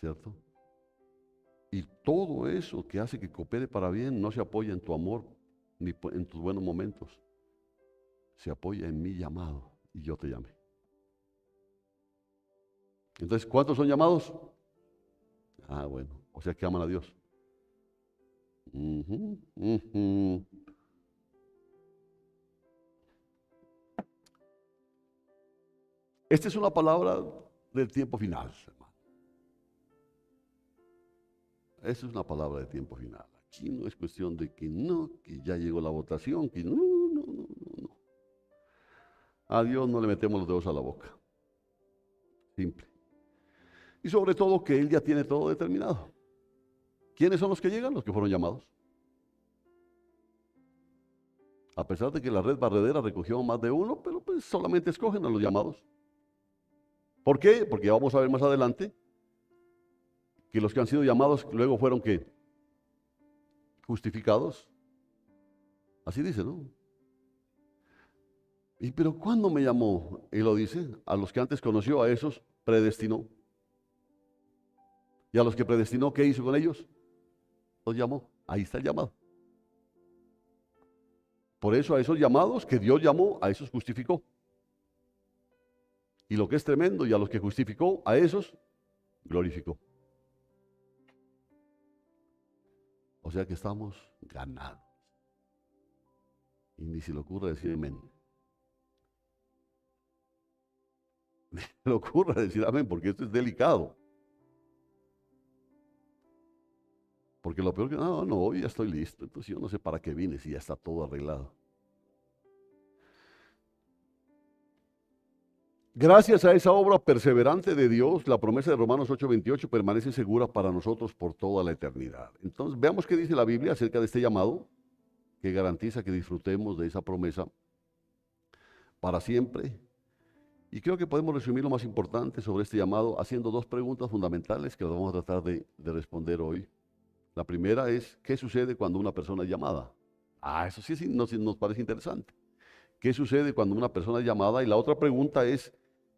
S1: ¿cierto? Y todo eso que hace que coopere para bien no se apoya en tu amor ni en tus buenos momentos, se apoya en mi llamado, y yo te llamé. Entonces, ¿cuántos son llamados? Ah, bueno, o sea que aman a Dios. Esta es una palabra del tiempo final, hermano. Esta es una palabra del tiempo final. Aquí no es cuestión de que no, que ya llegó la votación, que no. A Dios no le metemos los dedos a la boca. Simple. Y sobre todo que Él ya tiene todo determinado. ¿Quiénes son los que llegan? Los que fueron llamados. A pesar de que la red barredera recogió más de uno, pero pues solamente escogen a los llamados. ¿Por qué? Porque vamos a ver más adelante que los que han sido llamados luego fueron ¿qué? Justificados. Así dice, ¿no? ¿Y pero cuándo me llamó? Él lo dice, a los que antes conoció, a esos predestinó. Y a los que predestinó, ¿qué hizo con ellos? Los llamó. Ahí está el llamado. Por eso a esos llamados que Dios llamó, a esos justificó. Y lo que es tremendo, y a los que justificó, a esos glorificó. O sea que estamos ganados. Y ni se le ocurra decir amén. Ni se le ocurra decir amén, porque esto es delicado. Porque lo peor que, no, hoy ya estoy listo, entonces yo no sé para qué vine si ya está todo arreglado. Gracias a esa obra perseverante de Dios, la promesa de Romanos 8:28 permanece segura para nosotros por toda la eternidad. Entonces, veamos qué dice la Biblia acerca de este llamado, que garantiza que disfrutemos de esa promesa para siempre. Y creo que podemos resumir lo más importante sobre este llamado haciendo dos preguntas fundamentales que las vamos a tratar de responder hoy. La primera es, ¿qué sucede cuando una persona es llamada? Eso sí nos parece interesante. ¿Qué sucede cuando una persona es llamada? Y la otra pregunta es,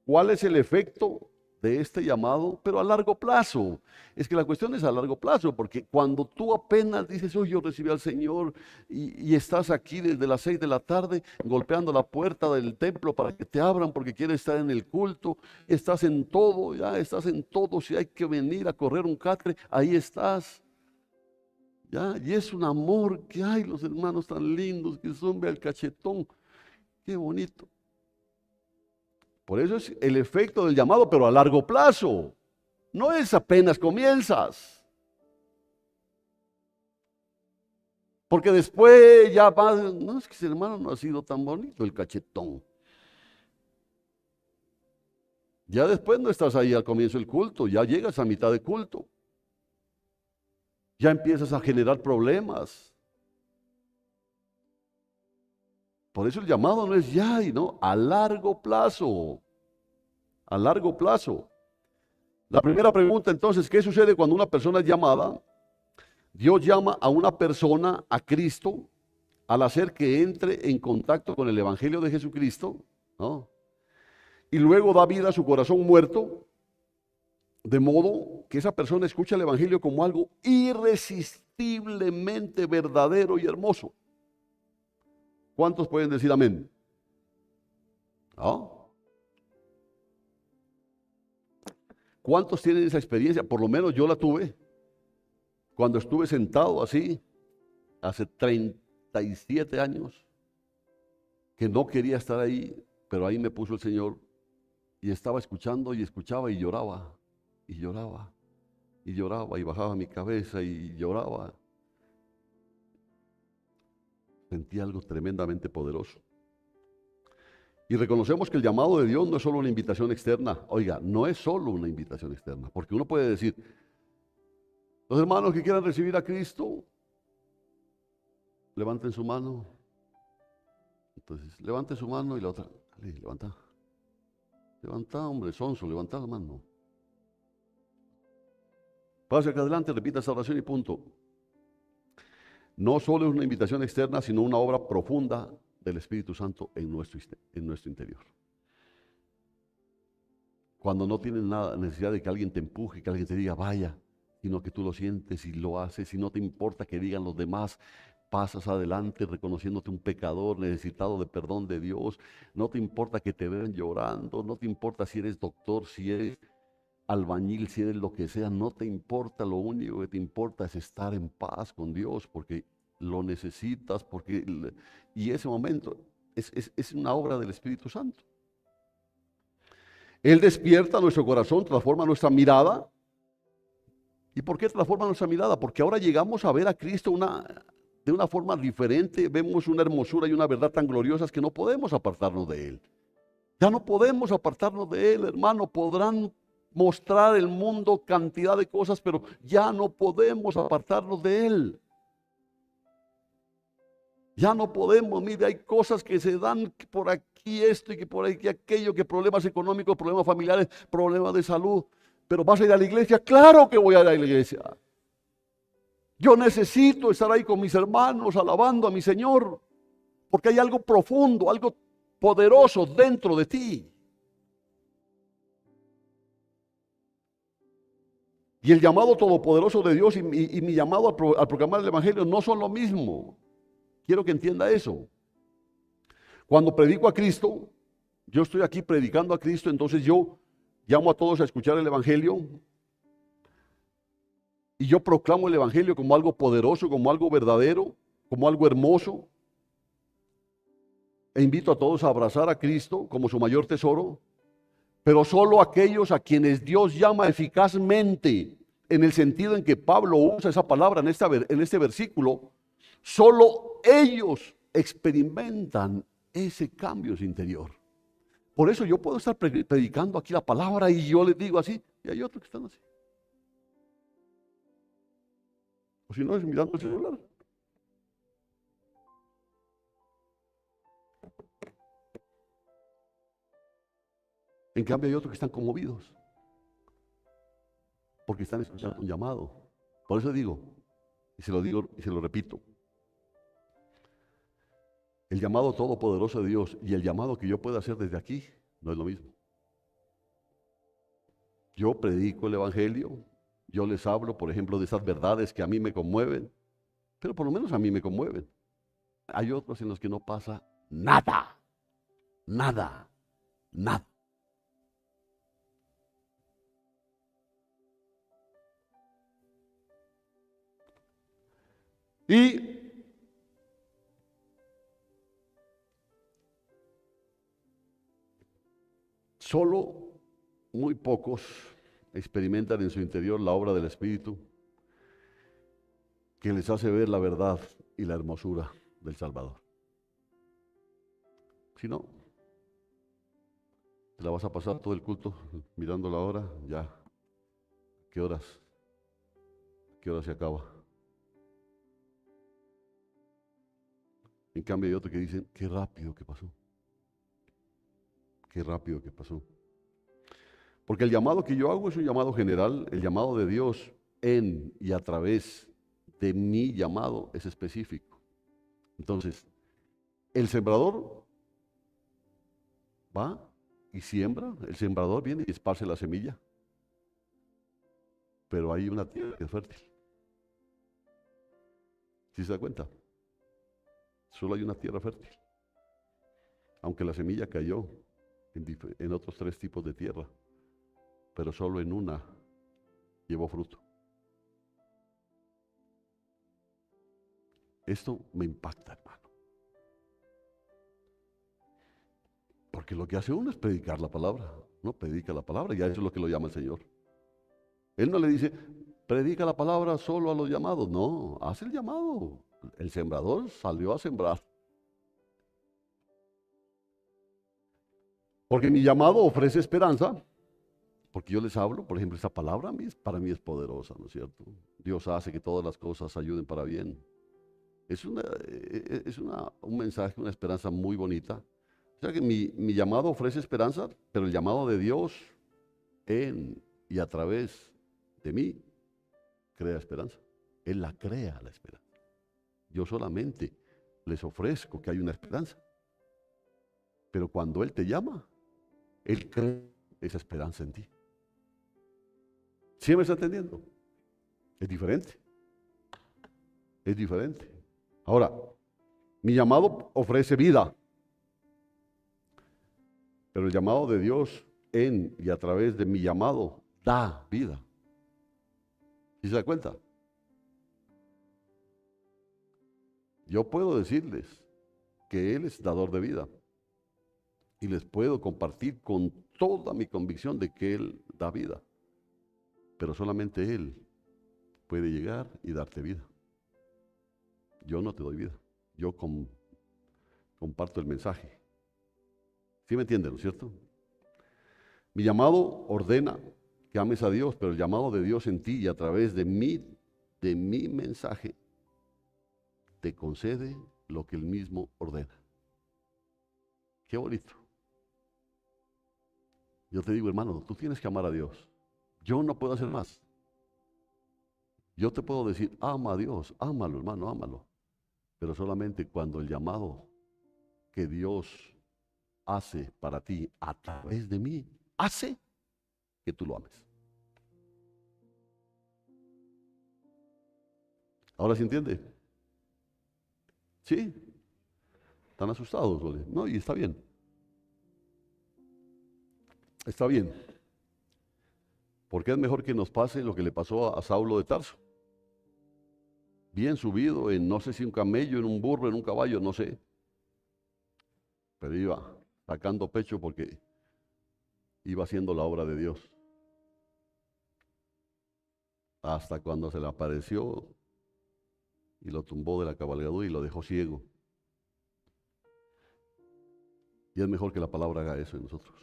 S1: ¿cuál es el efecto de este llamado, pero a largo plazo? Es que la cuestión es a largo plazo, porque cuando tú apenas dices, hoy yo recibí al Señor y estás aquí desde las 6 de la tarde golpeando la puerta del templo para que te abran porque quieres estar en el culto, estás en todo, si hay que venir a correr un catre, ahí estás. ¿Ya? Y es un amor que hay, los hermanos tan lindos que son, ve al cachetón, qué bonito. Por eso es el efecto del llamado, pero a largo plazo. No es apenas comienzas. Porque después ya vas, no, es que ese hermano no ha sido tan bonito, el cachetón. Ya después no estás ahí al comienzo del culto, ya llegas a mitad de culto. Ya empiezas a generar problemas. Por eso el llamado no es ya, no, a largo plazo. A largo plazo. La primera pregunta entonces, ¿qué sucede cuando una persona es llamada? Dios llama a una persona a Cristo al hacer que entre en contacto con el Evangelio de Jesucristo, ¿no? Y luego da vida a su corazón muerto, de modo que esa persona escucha el Evangelio como algo irresistiblemente verdadero y hermoso. ¿Cuántos pueden decir amén? ¿No? ¿Cuántos tienen esa experiencia? Por lo menos yo la tuve cuando estuve sentado así, hace 37 años, que no quería estar ahí, pero ahí me puso el Señor y estaba escuchando y escuchaba y lloraba, y lloraba, y lloraba, y bajaba mi cabeza y lloraba. Sentí algo tremendamente poderoso. Y reconocemos que el llamado de Dios no es solo una invitación externa. Oiga, no es solo una invitación externa, porque uno puede decir, los hermanos que quieran recibir a Cristo, levanten su mano. Entonces, levante su mano y la otra, dale, levanta. Levanta, hombre, sonso, levanta la mano. Pase acá adelante, repita esta oración y punto. No solo es una invitación externa, sino una obra profunda del Espíritu Santo en nuestro interior. Cuando no tienes nada, necesidad de que alguien te empuje, que alguien te diga vaya, sino que tú lo sientes y lo haces, y no te importa que digan los demás, pasas adelante reconociéndote un pecador necesitado de perdón de Dios. No te importa que te vean llorando, no te importa si eres doctor, si eres albañil, si eres lo que sea, no te importa. Lo único que te importa es estar en paz con Dios, porque lo necesitas, y ese momento es una obra del Espíritu Santo. Él despierta nuestro corazón, transforma nuestra mirada. ¿Y por qué transforma nuestra mirada? Porque ahora llegamos a ver a Cristo de una forma diferente. Vemos una hermosura y una verdad tan gloriosas que no podemos apartarnos de Él. Ya no podemos apartarnos de Él, hermano. Podrán mostrar el mundo cantidad de cosas, pero ya no podemos apartarnos de Él. Ya no podemos, mire, hay cosas que se dan por aquí esto y que por aquí aquello, que problemas económicos, problemas familiares, problemas de salud. Pero ¿vas a ir a la iglesia? Claro que voy a ir a la iglesia. Yo necesito estar ahí con mis hermanos, alabando a mi Señor, porque hay algo profundo, algo poderoso dentro de ti. Y el llamado todopoderoso de Dios y mi llamado al proclamar el Evangelio no son lo mismo. Quiero que entienda eso. Cuando predico a Cristo, yo estoy aquí predicando a Cristo, entonces yo llamo a todos a escuchar el Evangelio y yo proclamo el Evangelio como algo poderoso, como algo verdadero, como algo hermoso. E invito a todos a abrazar a Cristo como su mayor tesoro, pero solo aquellos a quienes Dios llama eficazmente, en el sentido en que Pablo usa esa palabra en este versículo. Solo ellos experimentan ese cambio interior. Por eso yo puedo estar predicando aquí la palabra y yo les digo así, y hay otros que están así. O si no, es mirando el celular. En cambio hay otros que están conmovidos, porque están escuchando un llamado. Por eso digo y se lo repito. El llamado todopoderoso de Dios y el llamado que yo pueda hacer desde aquí no es lo mismo. Yo predico el Evangelio, yo les hablo, por ejemplo, de esas verdades que a mí me conmueven, pero por lo menos a mí me conmueven. Hay otros en los que no pasa nada, nada, nada. Y solo muy pocos experimentan en su interior la obra del Espíritu que les hace ver la verdad y la hermosura del Salvador. Si no, te la vas a pasar todo el culto mirando la hora, ya. ¿Qué horas? ¿Qué hora se acaba? En cambio hay otros que dicen, qué rápido que pasó. Qué rápido que pasó. Porque el llamado que yo hago es un llamado general, el llamado de Dios en y a través de mi llamado es específico. Entonces, el sembrador va y siembra, el sembrador viene y esparce la semilla. Pero hay una tierra que es fértil. ¿Sí se da cuenta? Solo hay una tierra fértil. Aunque la semilla cayó en otros 3 tipos de tierra, pero solo en una llevó fruto. Esto me impacta, hermano. Porque lo que hace uno es predicar la palabra. Uno predica la palabra y a eso es lo que lo llama el Señor. Él no le dice, predica la palabra solo a los llamados. No, hace el llamado. El sembrador salió a sembrar. Porque mi llamado ofrece esperanza. Porque yo les hablo, por ejemplo, esta palabra para mí es poderosa, ¿no es cierto? Dios hace que todas las cosas ayuden para bien. Es un mensaje, una esperanza muy bonita. O sea que mi llamado ofrece esperanza, pero el llamado de Dios en y a través de mí crea esperanza. Él la crea, la esperanza. Yo solamente les ofrezco que hay una esperanza. Pero cuando Él te llama, Él crea esa esperanza en ti. ¿Sí me está entendiendo? Es diferente. Es diferente. Ahora, mi llamado ofrece vida. Pero el llamado de Dios en y a través de mi llamado da vida. ¿Sí se da cuenta? Yo puedo decirles que Él es dador de vida. Y les puedo compartir con toda mi convicción de que Él da vida. Pero solamente Él puede llegar y darte vida. Yo no te doy vida. Yo comparto el mensaje. ¿Sí me entienden, no es cierto? Mi llamado ordena que ames a Dios, pero el llamado de Dios en ti y a través de mi mensaje te concede lo que Él mismo ordena. Qué bonito. Yo te digo, hermano, tú tienes que amar a Dios. Yo no puedo hacer más. Yo te puedo decir, ama a Dios, ámalo, hermano, ámalo. Pero solamente cuando el llamado que Dios hace para ti a través de mí, hace que tú lo ames. ¿Ahora se entiende? ¿Sí? ¿Están asustados? No, y está bien. Está bien. Porque es mejor que nos pase lo que le pasó a Saulo de Tarso. Bien subido en no sé si un camello, en un burro, en un caballo, no sé. Pero iba sacando pecho porque iba haciendo la obra de Dios. Hasta cuando se le apareció y lo tumbó de la cabalgadura y lo dejó ciego. Y es mejor que la palabra haga eso en nosotros.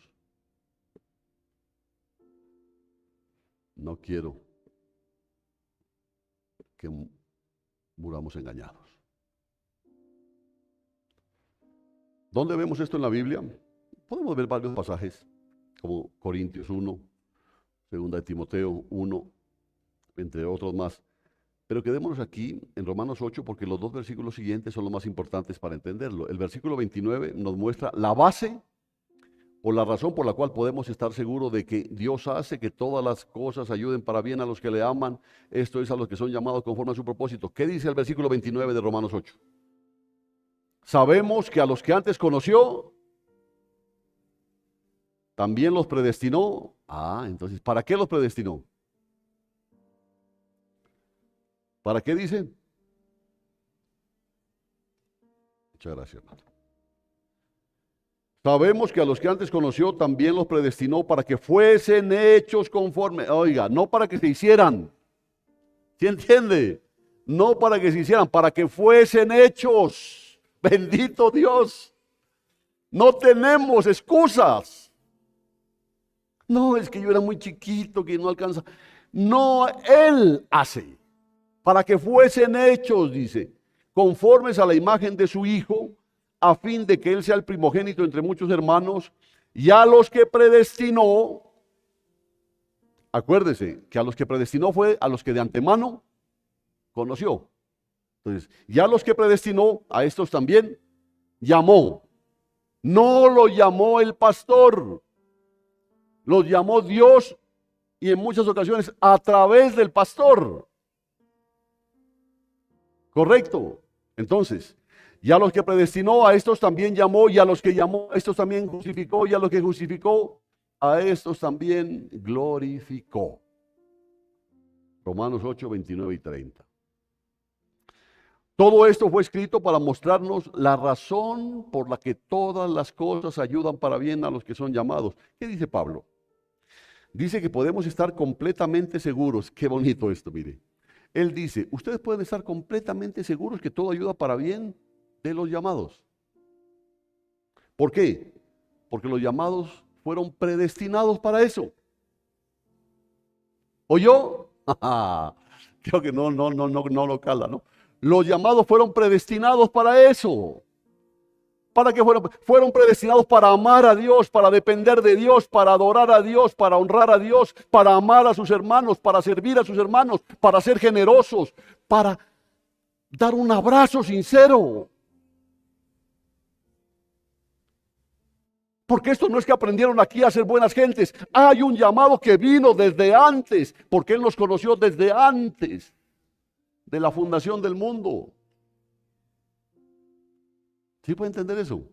S1: No quiero que muramos engañados. ¿Dónde vemos esto en la Biblia? Podemos ver varios pasajes, como Corintios 1, 2 de Timoteo 1, entre otros más. Pero quedémonos aquí en Romanos 8 porque los 2 versículos siguientes son los más importantes para entenderlo. El versículo 29 nos muestra la base o la razón por la cual podemos estar seguros de que Dios hace que todas las cosas ayuden para bien a los que le aman. Esto es a los que son llamados conforme a su propósito. ¿Qué dice el versículo 29 de Romanos 8? Sabemos que a los que antes conoció, también los predestinó. Entonces, ¿para qué los predestinó? ¿Para qué dice? Muchas gracias, hermano. Sabemos que a los que antes conoció también los predestinó para que fuesen hechos conforme. Oiga, no para que se hicieran. ¿Sí entiende? No para que se hicieran, para que fuesen hechos. Bendito Dios. No tenemos excusas. No, es que yo era muy chiquito, que no alcanza. No, Él hace. Para que fuesen hechos, dice, conformes a la imagen de su Hijo, a fin de que Él sea el primogénito entre muchos hermanos, y a los que predestinó, acuérdese que a los que predestinó fue a los que de antemano conoció. Entonces, ya los que predestinó, a estos también llamó. No lo llamó el pastor, los llamó Dios y en muchas ocasiones a través del pastor. Correcto. Entonces, ya los que predestinó, a estos también llamó, y a los que llamó, a estos también justificó, y a los que justificó, a estos también glorificó. Romanos 8, 29 y 30. Todo esto fue escrito para mostrarnos la razón por la que todas las cosas ayudan para bien a los que son llamados. ¿Qué dice Pablo? Dice que podemos estar completamente seguros. Qué bonito esto, mire. Él dice, ustedes pueden estar completamente seguros que todo ayuda para bien de los llamados. ¿Por qué? Porque los llamados fueron predestinados para eso. ¿Oyó? Creo que no lo cala, ¿no? Los llamados fueron predestinados para eso. ¿Para qué fueron? Fueron predestinados para amar a Dios, para depender de Dios, para adorar a Dios, para honrar a Dios, para amar a sus hermanos, para servir a sus hermanos, para ser generosos, para dar un abrazo sincero. Porque esto no es que aprendieron aquí a ser buenas gentes. Hay un llamado que vino desde antes, porque Él nos conoció desde antes de la fundación del mundo. ¿Sí puede entender eso?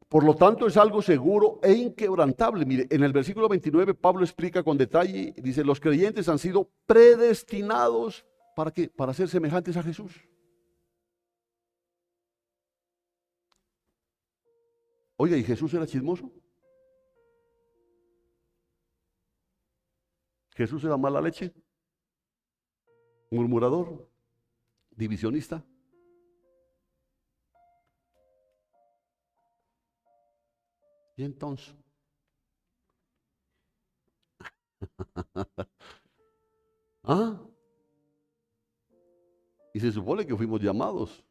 S1: Por lo tanto, es algo seguro e inquebrantable. Mire, en el versículo 29, Pablo explica con detalle, dice, los creyentes han sido predestinados, ¿para qué? Para ser semejantes a Jesús. Oiga, ¿y Jesús era chismoso? ¿Jesús era mala leche? ¿Murmurador? ¿Divisionista? Y entonces, ¿ah? Y se supone que fuimos llamados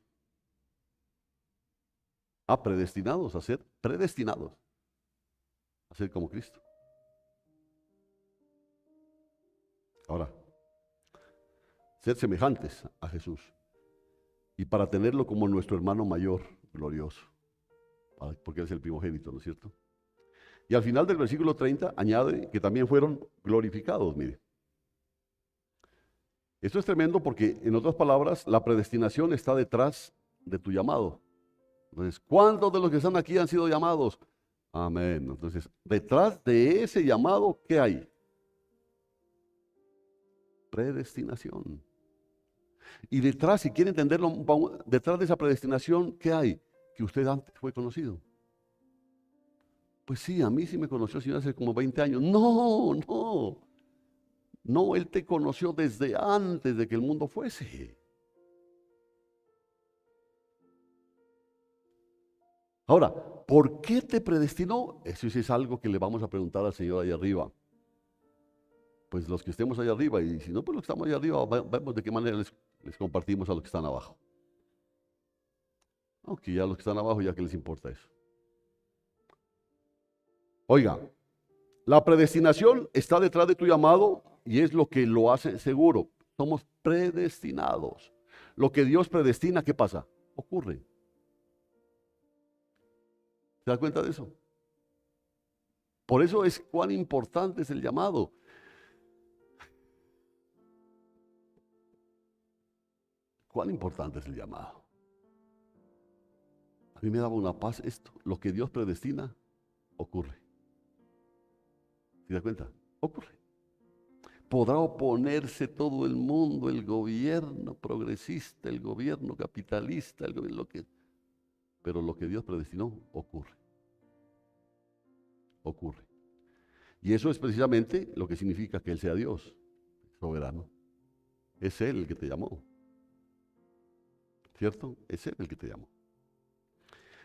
S1: predestinados a ser predestinados a ser como Cristo. Ahora, ser semejantes a Jesús y para tenerlo como nuestro hermano mayor, glorioso, porque Él es el primogénito, ¿no es cierto? Y al final del versículo 30 añade que también fueron glorificados, mire. Esto es tremendo porque, en otras palabras, la predestinación está detrás de tu llamado. Entonces, ¿cuántos de los que están aquí han sido llamados? Amén. Entonces, detrás de ese llamado, ¿qué hay? Predestinación. Y detrás, si quiere entenderlo, detrás de esa predestinación, ¿qué hay? Que usted antes fue conocido. Pues sí, a mí sí me conoció el Señor hace como 20 años. No, Él te conoció desde antes de que el mundo fuese. Ahora, ¿por qué te predestinó? Eso sí es algo que le vamos a preguntar al Señor allá arriba. Pues los que estemos allá arriba, y si no, pues los que estamos allá arriba, vemos de qué manera les compartimos a los que están abajo. Aunque ya los que están abajo, ya que les importa eso. Oiga, la predestinación está detrás de tu llamado y es lo que lo hace seguro. Somos predestinados. Lo que Dios predestina, ¿qué pasa? Ocurre. ¿Se da cuenta de eso? Por eso es cuán importante es el llamado. ¿Cuán importante es el llamado? A mí me daba una paz esto. Lo que Dios predestina, ocurre. ¿Se da cuenta? Ocurre. Podrá oponerse todo el mundo, el gobierno progresista, el gobierno capitalista, el gobierno, pero lo que Dios predestinó, ocurre. Ocurre. Y eso es precisamente lo que significa que Él sea Dios, soberano. Es Él el que te llamó. ¿Cierto? Es Él el que te llamó.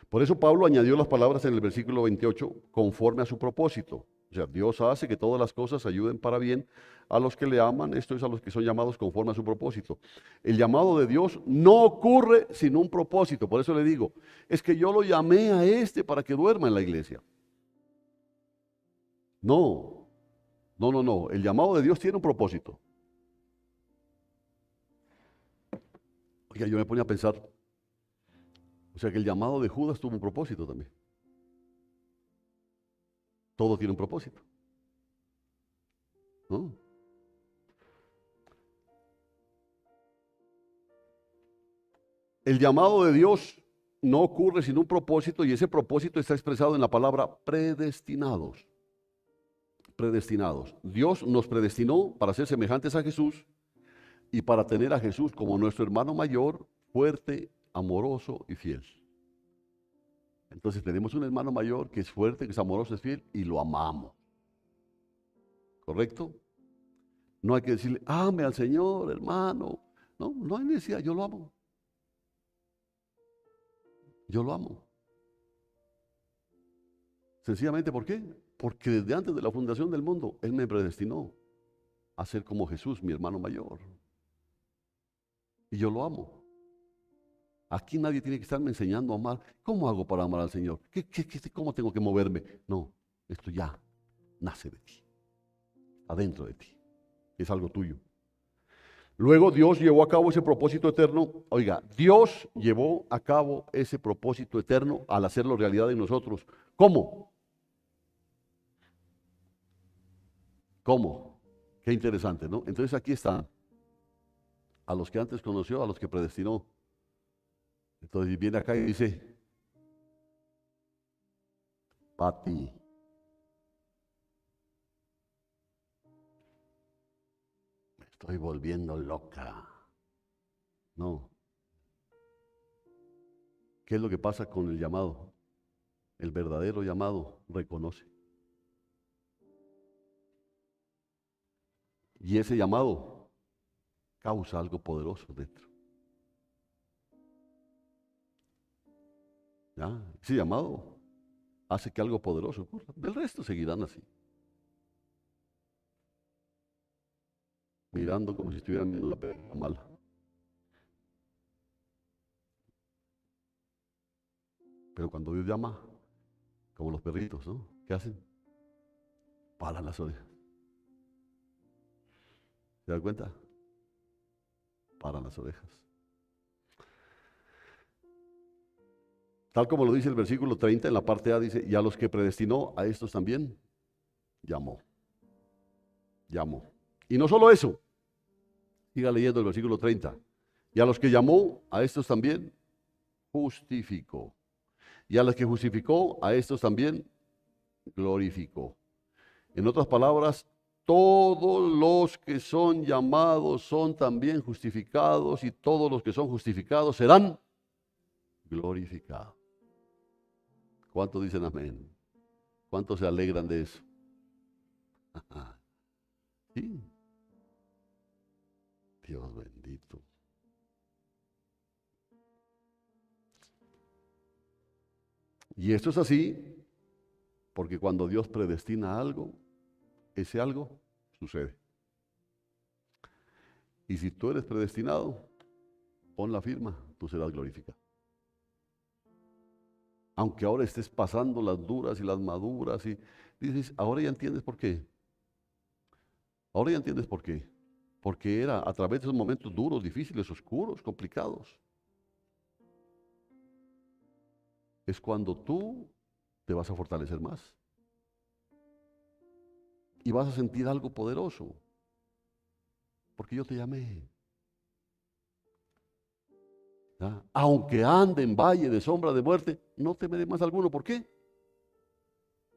S1: Por eso Pablo añadió las palabras en el versículo 28, conforme a su propósito. O sea, Dios hace que todas las cosas ayuden para bien a los que le aman, esto es a los que son llamados conforme a su propósito. El llamado de Dios no ocurre sin un propósito. Por eso le digo, es que yo lo llamé a para que duerma en la iglesia. No, No, no, no. El llamado de Dios tiene un propósito. Oiga, yo me ponía a pensar, o sea que el llamado de Judas tuvo un propósito también. Todo tiene un propósito, ¿no? El llamado de Dios no ocurre sin un propósito y ese propósito está expresado en la palabra predestinados. Predestinados. Dios nos predestinó para ser semejantes a Jesús y para tener a Jesús como nuestro hermano mayor, fuerte, amoroso y fiel. Entonces tenemos un hermano mayor que es fuerte, que es amoroso, es fiel y lo amamos. ¿Correcto? No hay que decirle, ame al Señor, hermano. No, no hay necesidad, yo lo amo. Yo lo amo. Sencillamente, ¿por qué? Porque desde antes de la fundación del mundo, Él me predestinó a ser como Jesús, mi hermano mayor. Y yo lo amo. Aquí nadie tiene que estarme enseñando a amar. ¿Cómo hago para amar al Señor? ¿Cómo tengo que moverme? No, esto ya nace de ti, adentro de ti. Es algo tuyo. Luego Dios llevó a cabo ese propósito eterno. Oiga, Dios llevó a cabo ese propósito eterno al hacerlo realidad en nosotros. ¿Cómo? ¿Cómo? Qué interesante, ¿no? Entonces aquí están a los que antes conoció, a los que predestinó. Entonces viene acá y dice, Pati, me estoy volviendo loca. No. ¿Qué es lo que pasa con el llamado? El verdadero llamado reconoce. Y ese llamado causa algo poderoso dentro. ¿Ya? Ese llamado hace que algo poderoso ocurra. Del resto seguirán así. Mirando como si estuvieran viendo la película mala. Pero cuando Dios llama, como los perritos, ¿no? ¿Qué hacen? Paran las orejas. ¿Se dan cuenta? Paran las orejas. Tal como lo dice el versículo 30 en la parte A, dice, y a los que predestinó, a estos también llamó. Llamó. Y no solo eso, siga leyendo el versículo 30. Y a los que llamó, a estos también justificó. Y a los que justificó, a estos también glorificó. En otras palabras, todos los que son llamados son también justificados y todos los que son justificados serán glorificados. ¿Cuántos dicen amén? ¿Cuántos se alegran de eso? Sí. Dios bendito. Y esto es así porque cuando Dios predestina algo, ese algo sucede. Y si tú eres predestinado, pon la firma, tú serás glorificado. Aunque ahora estés pasando las duras y las maduras y dices, ahora ya entiendes por qué. Ahora ya entiendes por qué. Porque era a través de esos momentos duros, difíciles, oscuros, complicados. Es cuando tú te vas a fortalecer más. Y vas a sentir algo poderoso. Porque yo te llamé. ¿Ya? Aunque ande en valle de sombra de muerte, no temeré más alguno. ¿Por qué?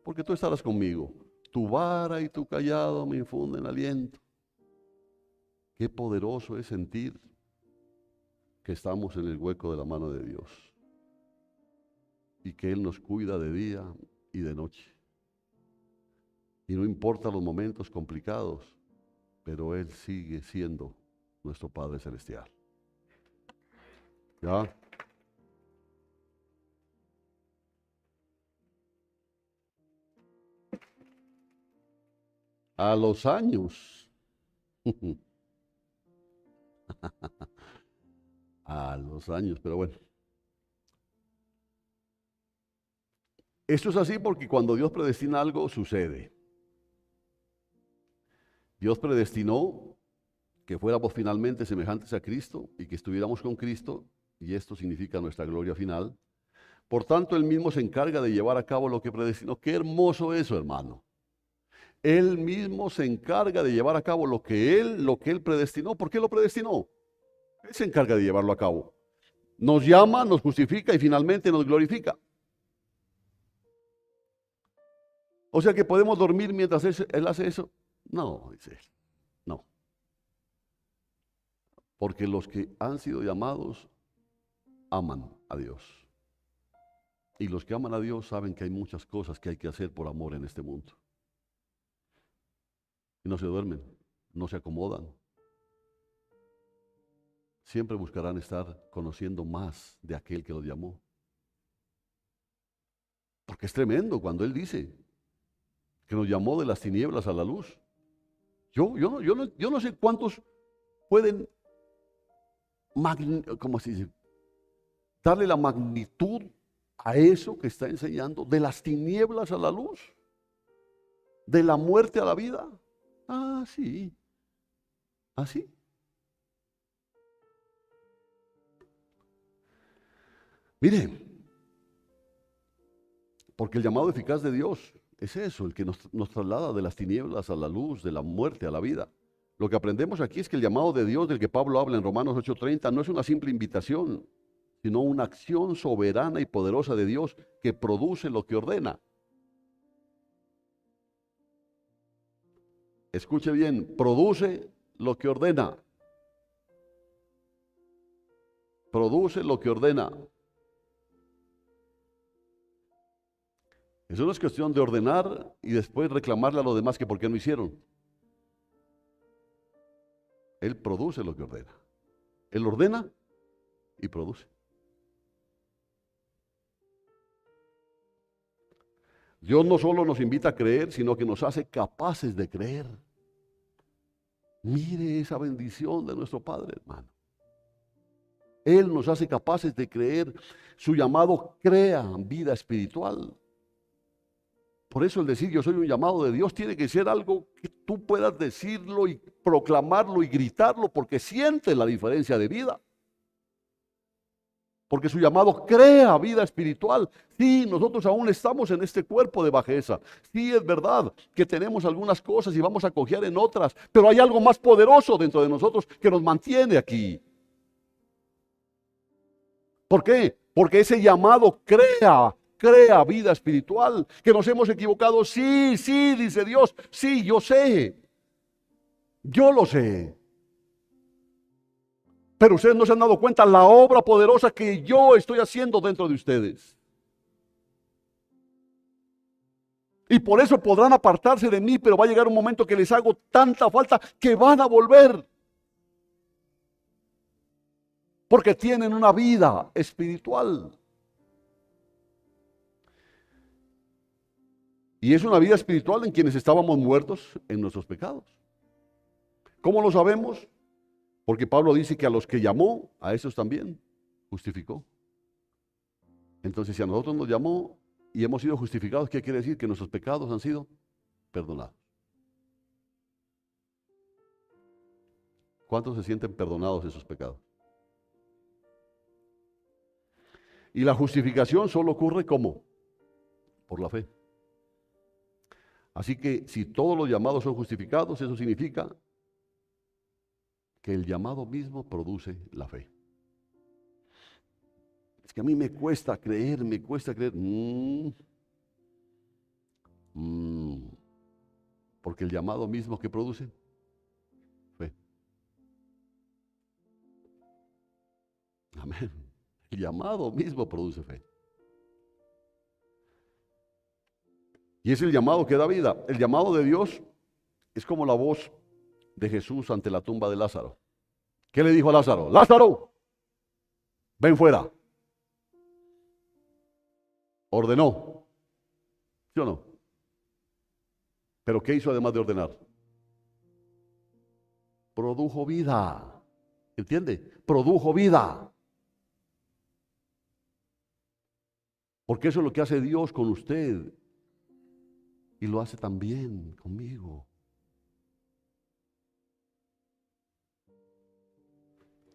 S1: Porque tú estarás conmigo. Tu vara y tu callado me infunden aliento. Qué poderoso es sentir que estamos en el hueco de la mano de Dios y que Él nos cuida de día y de noche. Y no importa los momentos complicados, pero Él sigue siendo nuestro Padre Celestial. ¿Ya? A los años. A los años, pero bueno. Esto es así porque cuando Dios predestina algo, sucede. Dios predestinó que fuéramos finalmente semejantes a Cristo y que estuviéramos con Cristo, y esto significa nuestra gloria final. Por tanto, Él mismo se encarga de llevar a cabo lo que predestinó. Qué hermoso eso, hermano. Él mismo se encarga de llevar a cabo lo que Él predestinó. ¿Por qué lo predestinó? Él se encarga de llevarlo a cabo. Nos llama, nos justifica y finalmente nos glorifica. O sea que podemos dormir mientras Él hace eso. No, dice Él. No. Porque los que han sido llamados aman a Dios. Y los que aman a Dios saben que hay muchas cosas que hay que hacer por amor en este mundo. Y no se duermen, no se acomodan. Siempre buscarán estar conociendo más de aquel que los llamó. Porque es tremendo cuando Él dice que nos llamó de las tinieblas a la luz. Yo no sé cuántos pueden, ¿cómo se dice?, darle la magnitud a eso que está enseñando, de las tinieblas a la luz, de la muerte a la vida. Ah, sí, así. Miren, porque el llamado eficaz de Dios es eso, el que nos traslada de las tinieblas a la luz, de la muerte a la vida. Lo que aprendemos aquí es que el llamado de Dios del que Pablo habla en Romanos 8:30 no es una simple invitación, sino una acción soberana y poderosa de Dios que produce lo que ordena. Escuche bien, produce lo que ordena. Produce lo que ordena. Eso no es cuestión de ordenar y después reclamarle a los demás que por qué no hicieron. Él produce lo que ordena. Él ordena y produce. Dios no solo nos invita a creer, sino que nos hace capaces de creer. Mire esa bendición de nuestro Padre, hermano. Él nos hace capaces de creer. Su llamado crea vida espiritual. Por eso el decir yo soy un llamado de Dios tiene que ser algo que tú puedas decirlo y proclamarlo y gritarlo porque sientes la diferencia de vida. Porque su llamado crea vida espiritual. Sí, nosotros aún estamos en este cuerpo de bajeza. Sí, es verdad que tenemos algunas cosas y vamos a cojear en otras, pero hay algo más poderoso dentro de nosotros que nos mantiene aquí. ¿Por qué? Porque ese llamado crea vida espiritual. Que nos hemos equivocado, sí, dice Dios, sí, yo sé. Yo lo sé. Pero ustedes no se han dado cuenta la obra poderosa que yo estoy haciendo dentro de ustedes. Y por eso podrán apartarse de mí, pero va a llegar un momento que les hago tanta falta que van a volver. Porque tienen una vida espiritual. Y es una vida espiritual en quienes estábamos muertos en nuestros pecados. ¿Cómo lo sabemos? Porque Pablo dice que a los que llamó, a esos también justificó. Entonces, si a nosotros nos llamó y hemos sido justificados, ¿qué quiere decir? Que nuestros pecados han sido perdonados. ¿Cuántos se sienten perdonados de sus pecados? Y la justificación solo ocurre ¿cómo? Por la fe. Así que si todos los llamados son justificados, eso significa que el llamado mismo produce la fe. Es que a mí me cuesta creer. Porque el llamado mismo que produce fe. Amén. El llamado mismo produce fe. Y es el llamado que da vida. El llamado de Dios es como la voz de Jesús ante la tumba de Lázaro. ¿Qué le dijo a Lázaro? Lázaro, ven fuera. Ordenó. ¿Sí o no? ¿Pero qué hizo además de ordenar? Produjo vida. ¿Entiende? Produjo vida. Porque eso es lo que hace Dios con usted. Y lo hace también conmigo.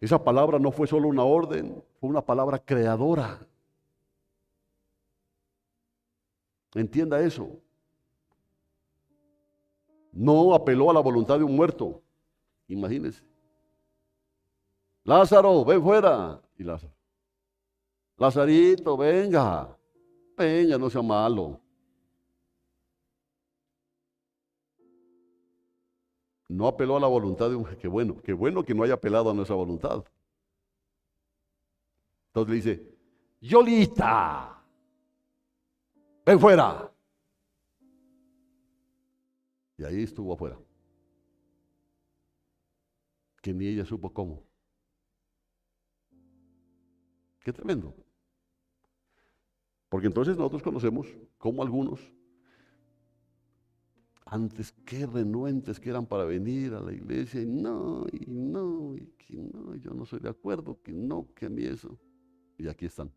S1: Esa palabra no fue solo una orden, fue una palabra creadora. Entienda eso. No apeló a la voluntad de un muerto. Imagínense. Lázaro, ven fuera. Y Lázaro. Lazarito, venga. Venga, no sea malo. No apeló a la voluntad de un... Qué bueno que no haya apelado a nuestra voluntad. Entonces le dice, Yolita, ven fuera. Y ahí estuvo afuera. Que ni ella supo cómo. Qué tremendo. Porque entonces nosotros conocemos cómo algunos, antes qué renuentes que eran para venir a la iglesia, y que no, yo no soy de acuerdo, que no, que a mí eso. Y aquí están.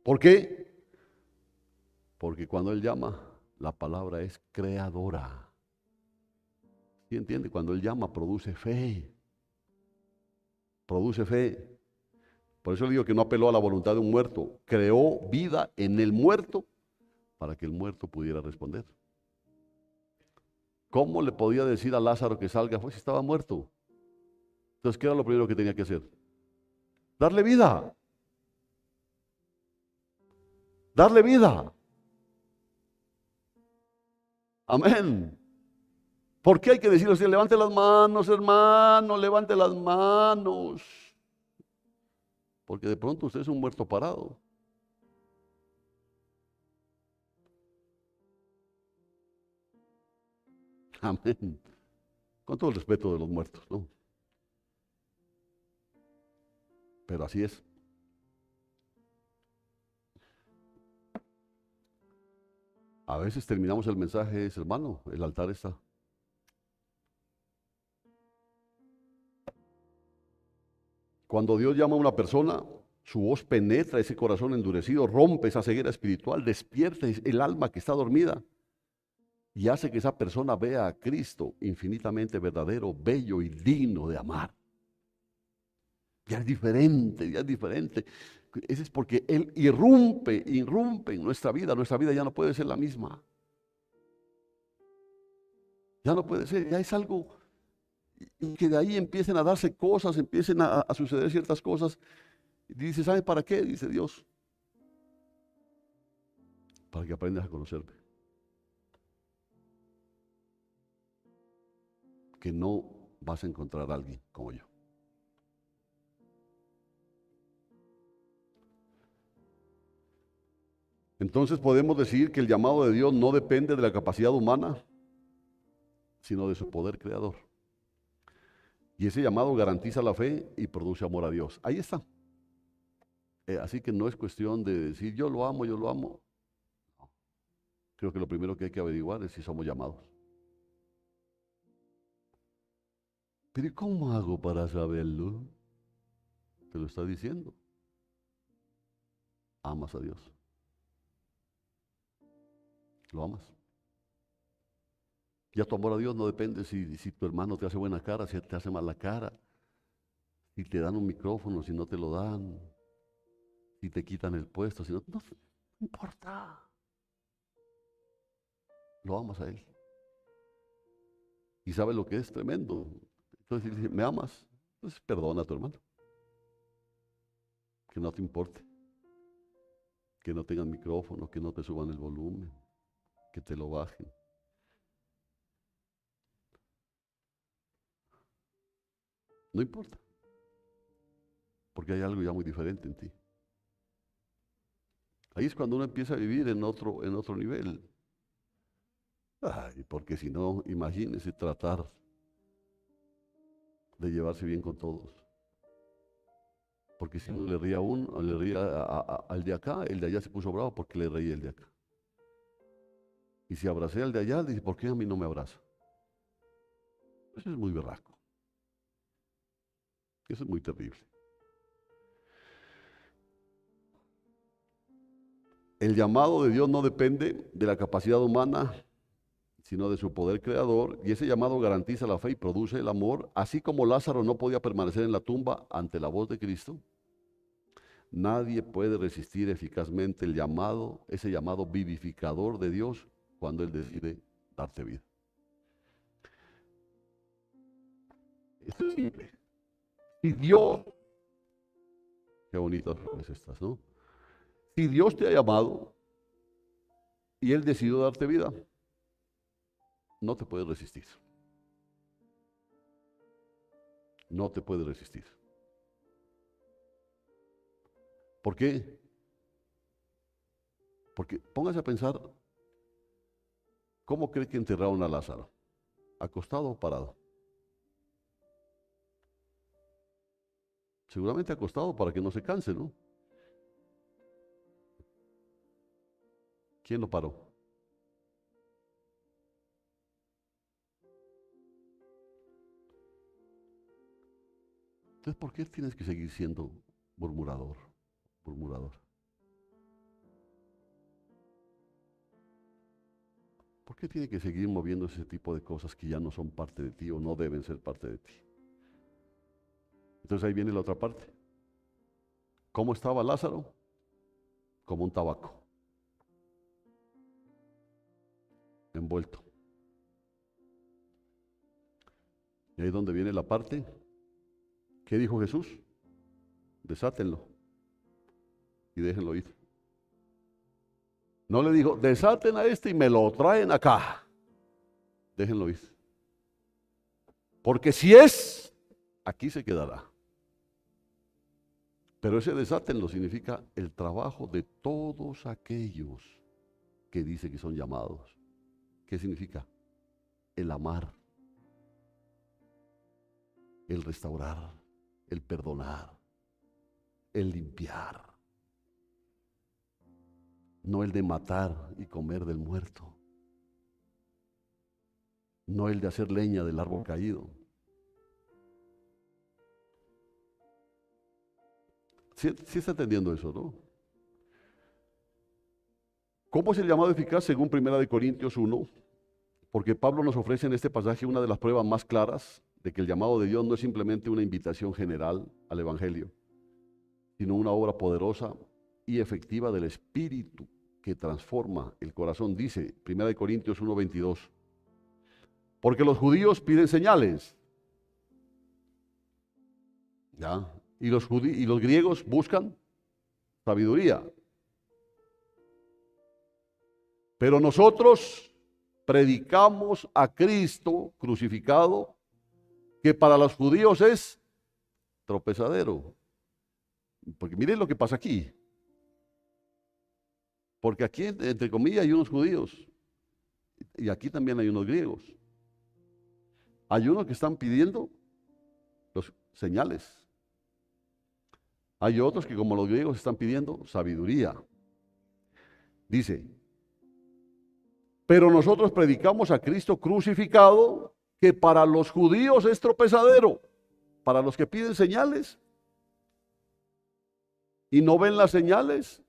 S1: ¿Por qué? Porque cuando Él llama, la palabra es creadora. ¿Sí entiende? Cuando Él llama, produce fe. Produce fe. Por eso le digo que no apeló a la voluntad de un muerto. Creó vida en el muerto para que el muerto pudiera responder. ¿Cómo le podía decir a Lázaro que salga? Pues estaba muerto. Entonces, ¿qué era lo primero que tenía que hacer? Darle vida. Darle vida. Amén. ¿Por qué hay que decirle así? Levante las manos, hermano, levante las manos. Porque de pronto usted es un muerto parado. Amén. Con todo el respeto de los muertos, ¿no? Pero así es. A veces terminamos el mensaje, es, hermano, el altar está. Cuando Dios llama a una persona, su voz penetra ese corazón endurecido, rompe esa ceguera espiritual, despierta el alma que está dormida y hace que esa persona vea a Cristo infinitamente verdadero, bello y digno de amar. Ya es diferente, ya es diferente. Eso es porque Él irrumpe en nuestra vida ya no puede ser la misma. Ya no puede ser, ya es algo, y que de ahí empiecen a darse cosas, empiecen a suceder ciertas cosas. Y dice, ¿sabe para qué? Dice Dios. Para que aprendas a conocerme. Que no vas a encontrar a alguien como yo. Entonces podemos decir que el llamado de Dios no depende de la capacidad humana, sino de su poder creador. Y ese llamado garantiza la fe y produce amor a Dios. Ahí está. Así que no es cuestión de decir yo lo amo, yo lo amo. No. Creo que lo primero que hay que averiguar es si somos llamados. Pero ¿y cómo hago para saberlo? Te lo está diciendo. Amas a Dios. Lo amas. Ya tu amor a Dios no depende si tu hermano te hace buena cara, si te hace mala cara, si te dan un micrófono, si no te lo dan, si te quitan el puesto, si no, no importa. Lo amas a Él. Y sabe lo que es tremendo. Entonces él dice, ¿me amas? Entonces perdona a tu hermano. Que no te importe. Que no tengan micrófono, que no te suban el volumen, que te lo bajen. No importa. Porque hay algo ya muy diferente en ti. Ahí es cuando uno empieza a vivir en otro nivel. Ay, porque si no, imagínese tratar de llevarse bien con todos. Porque si uno le ríe a uno, le ríe al de acá, el de allá se puso bravo porque le reía el de acá. Y si abracé al de allá, le dice, ¿por qué a mí no me abraza? Eso es muy berraco. Eso es muy terrible. El llamado de Dios no depende de la capacidad humana, sino de su poder creador, y ese llamado garantiza la fe y produce el amor, así como Lázaro no podía permanecer en la tumba ante la voz de Cristo. Nadie puede resistir eficazmente el llamado, ese llamado vivificador de Dios cuando Él decide darte vida. Esto es simple. Si Dios, qué bonitas son estas, ¿no? Si Dios te ha llamado y Él decidió darte vida, no te puedes resistir. No te puedes resistir. ¿Por qué? Porque póngase a pensar, ¿cómo cree que enterraron a Lázaro? ¿Acostado o parado? Seguramente acostado para que no se canse, ¿no? ¿Quién lo paró? Entonces, ¿por qué tienes que seguir siendo murmurador? Murmurador. ¿Por qué tiene que seguir moviendo ese tipo de cosas que ya no son parte de ti o no deben ser parte de ti? Entonces ahí viene la otra parte. ¿Cómo estaba Lázaro? Como un tabaco. Envuelto. Y ahí es donde viene la parte. ¿Qué dijo Jesús? Desátenlo y déjenlo ir. No le dijo, desaten a este y me lo traen acá. Déjenlo ir. Porque si es, aquí se quedará. Pero ese desátenlo significa el trabajo de todos aquellos que dice que son llamados. ¿Qué significa? El amar, el restaurar, el perdonar, el limpiar. No el de matar y comer del muerto. No el de hacer leña del árbol caído. ¿Sí está entendiendo eso, no? ¿Cómo es el llamado eficaz según 1 Corintios 1? Porque Pablo nos ofrece en este pasaje una de las pruebas más claras de que el llamado de Dios no es simplemente una invitación general al Evangelio, sino una obra poderosa y efectiva del Espíritu que transforma el corazón. Dice 1 Corintios 1:22, porque los judíos piden señales, ¿ya? Y los griegos buscan sabiduría. Pero nosotros predicamos a Cristo crucificado, que para los judíos es tropezadero. Porque miren lo que pasa aquí. Porque aquí, entre comillas, hay unos judíos. Y aquí también hay unos griegos. Hay unos que están pidiendo los señales. Hay otros que, como los griegos, están pidiendo sabiduría. Dice, pero nosotros predicamos a Cristo crucificado, que para los judíos es tropezadero, para los que piden señales y no ven las señales,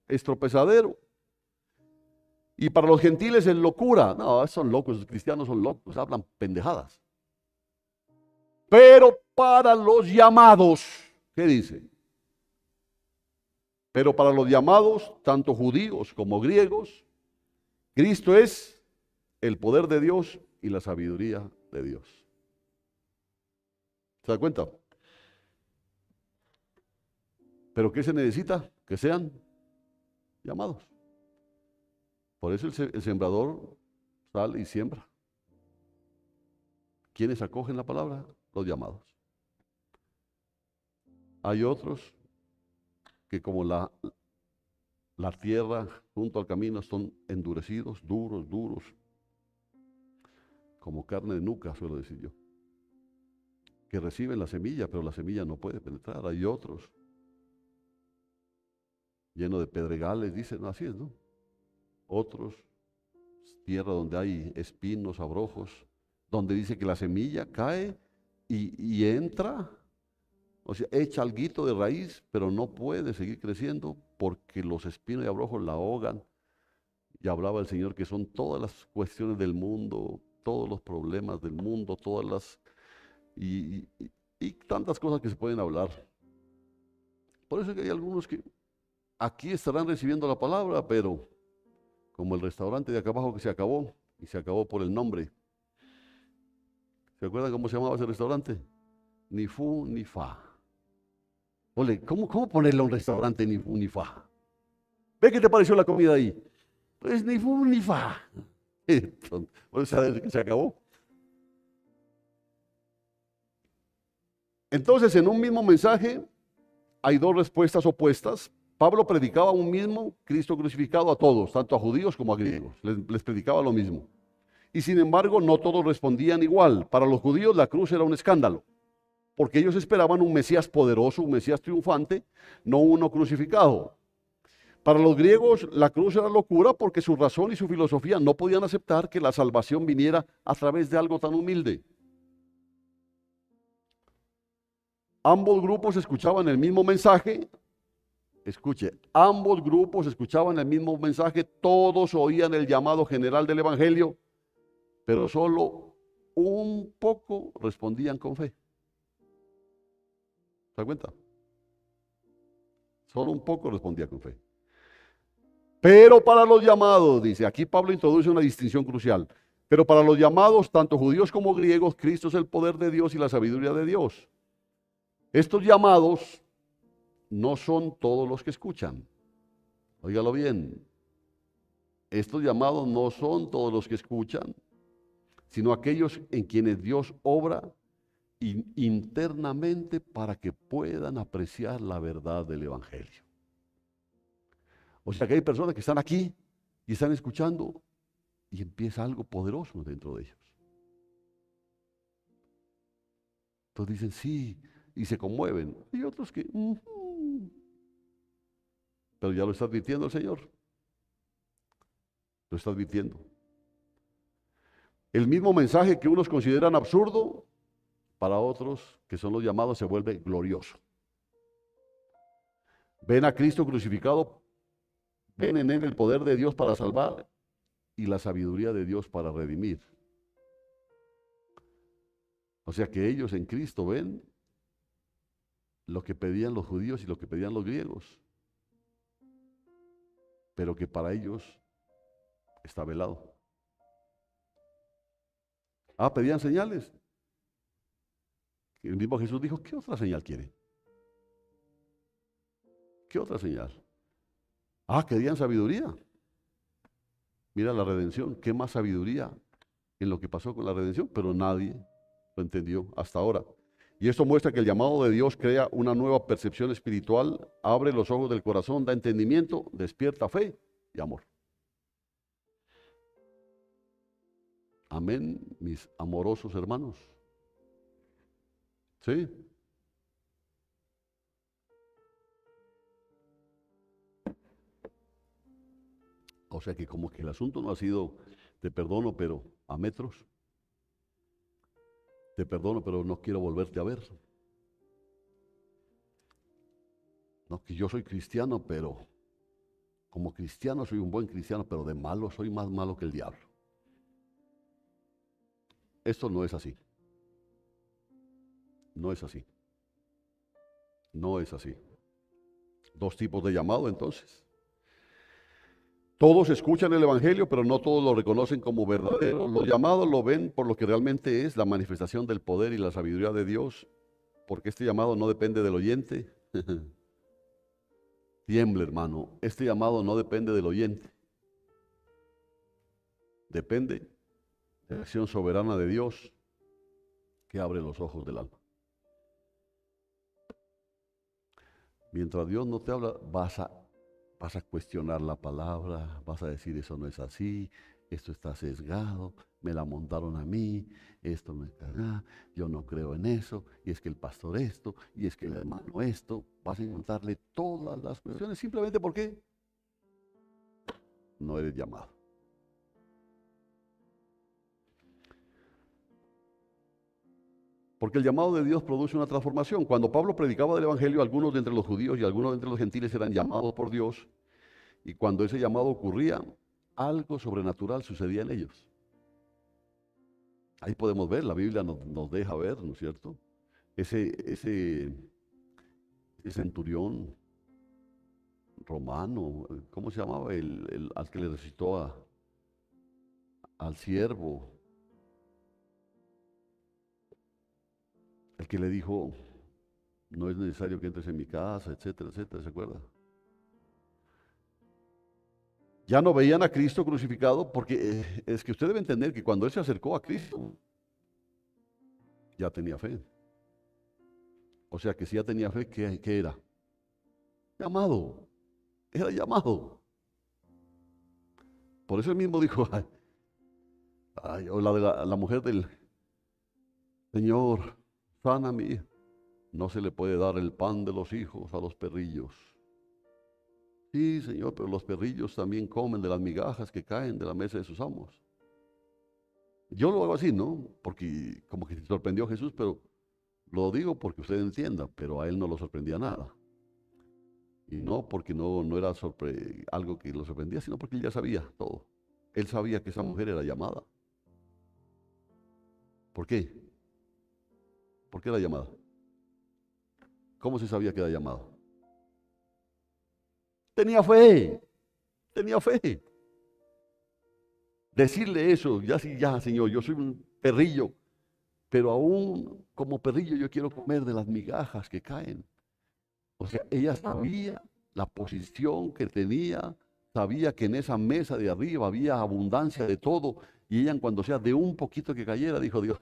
S1: es tropezadero. Y para los gentiles es locura. No, son locos, los cristianos son locos, hablan pendejadas. Pero para los llamados, ¿qué dice? Pero para los llamados, tanto judíos como griegos, Cristo es el poder de Dios y la sabiduría de Dios. ¿Se da cuenta? ¿Pero qué se necesita? Que sean llamados. Por eso el sembrador sale y siembra. ¿Quiénes acogen la palabra? Los llamados. Hay otros que como la tierra junto al camino son endurecidos, duros, como carne de nuca, suelo decir yo, que reciben la semilla, pero la semilla no puede penetrar. Hay otros llenos de pedregales, dicen, así es, ¿no? Otros, tierra donde hay espinos, abrojos, donde dice que la semilla cae y entra, o sea, echa alguito de raíz, pero no puede seguir creciendo porque los espinos y abrojos la ahogan Y hablaba el Señor que son todas las cuestiones del mundo, todos los problemas del mundo, todas las... y tantas cosas que se pueden hablar. Por eso es que hay algunos que aquí estarán recibiendo la palabra, pero como el restaurante de acá abajo que se acabó, y se acabó por el nombre. ¿Se acuerdan cómo se llamaba ese restaurante? Ni fu ni fa. Ole, ¿cómo ponerle a un restaurante ni fu ni fa? ¿Ve qué te pareció la comida ahí? Pues ni fu ni fa. Por eso desde que se acabó. Entonces, en un mismo mensaje hay dos respuestas opuestas. Pablo predicaba un mismo Cristo crucificado a todos, tanto a judíos como a griegos. Les predicaba lo mismo. Y sin embargo, no todos respondían igual. Para los judíos la cruz era un escándalo, porque ellos esperaban un Mesías poderoso, un Mesías triunfante, no uno crucificado. Para los griegos la cruz era locura porque su razón y su filosofía no podían aceptar que la salvación viniera a través de algo tan humilde. Ambos grupos escuchaban el mismo mensaje. Escuche, ambos grupos escuchaban el mismo mensaje, todos oían el llamado general del Evangelio, pero solo un poco respondían con fe. ¿Se da cuenta? Solo un poco respondía con fe. Pero para los llamados, dice, aquí Pablo introduce una distinción crucial, pero para los llamados, tanto judíos como griegos, Cristo es el poder de Dios y la sabiduría de Dios. Estos llamados no son todos los que escuchan. Óigalo bien. Estos llamados no son todos los que escuchan, sino aquellos en quienes Dios obra internamente para que puedan apreciar la verdad del Evangelio. O sea que hay personas que están aquí y están escuchando y empieza algo poderoso dentro de ellos. Entonces dicen sí y se conmueven. Y otros que... Pero ya lo está advirtiendo el Señor. Lo está advirtiendo. El mismo mensaje que unos consideran absurdo, para otros que son los llamados se vuelve glorioso. Ven a Cristo crucificado, ven en él el poder de Dios para salvar y la sabiduría de Dios para redimir. O sea que ellos en Cristo ven lo que pedían los judíos y lo que pedían los griegos, pero que para ellos está velado. Pedían señales. El mismo Jesús dijo, ¿qué otra señal quiere? ¿Qué otra señal? Querían sabiduría. Mira la redención, ¿qué más sabiduría en lo que pasó con la redención? Pero nadie lo entendió hasta ahora. Y esto muestra que el llamado de Dios crea una nueva percepción espiritual, abre los ojos del corazón, da entendimiento, despierta fe y amor. Amén, mis amorosos hermanos. ¿Sí? O sea que como que el asunto no ha sido te perdono, pero a metros. Te perdono, pero no quiero volverte a ver. No, que yo soy cristiano, pero como cristiano soy un buen cristiano, pero de malo soy más malo que el diablo. Esto no es así. No es así. No es así. Dos tipos de llamado entonces. Todos escuchan el Evangelio, pero no todos lo reconocen como verdadero. Los llamados lo ven por lo que realmente es la manifestación del poder y la sabiduría de Dios, porque este llamado no depende del oyente. Tiemble, hermano, este llamado no depende del oyente. Depende de la acción soberana de Dios que abre los ojos del alma. Mientras Dios no te habla, vas a cuestionar la palabra, vas a decir eso no es así, esto está sesgado, me la montaron a mí, esto no está nada, yo no creo en eso, y es que el pastor esto, y es que el hermano esto, vas a inventarle todas las cuestiones simplemente porque no eres llamado. Porque el llamado de Dios produce una transformación. Cuando Pablo predicaba del Evangelio, algunos de entre los judíos y algunos de entre los gentiles eran llamados por Dios. Y cuando ese llamado ocurría, algo sobrenatural sucedía en ellos. Ahí podemos ver, la Biblia nos deja ver, ¿no es cierto? Ese centurión romano, ¿cómo se llamaba? Al que le recitó al siervo, el que le dijo, no es necesario que entres en mi casa, etcétera, etcétera, ¿se acuerda? Ya no veían a Cristo crucificado porque es que usted debe entender que cuando él se acercó a Cristo, ya tenía fe. O sea que si ya tenía fe, ¿qué era? Llamado, era llamado. Por eso él mismo dijo, o la mujer del Señor, sana a mi hija. No se le puede dar el pan de los hijos a los perrillos. Sí, Señor, pero los perrillos también comen de las migajas que caen de la mesa de sus amos. Yo lo hago así, ¿no? Porque como que se sorprendió Jesús, pero lo digo porque usted entienda, pero a él no lo sorprendía nada. Y no porque no era algo que lo sorprendía, sino porque él ya sabía todo. Él sabía que esa mujer era llamada. ¿Por qué? ¿Por qué era llamada? ¿Cómo se sabía que era llamada? Tenía fe, tenía fe. Decirle eso, ya sí, ya, Señor, yo soy un perrillo, pero aún como perrillo yo quiero comer de las migajas que caen. O sea, ella sabía la posición que tenía, sabía que en esa mesa de arriba había abundancia de todo, y ella cuando sea de un poquito que cayera, dijo Dios,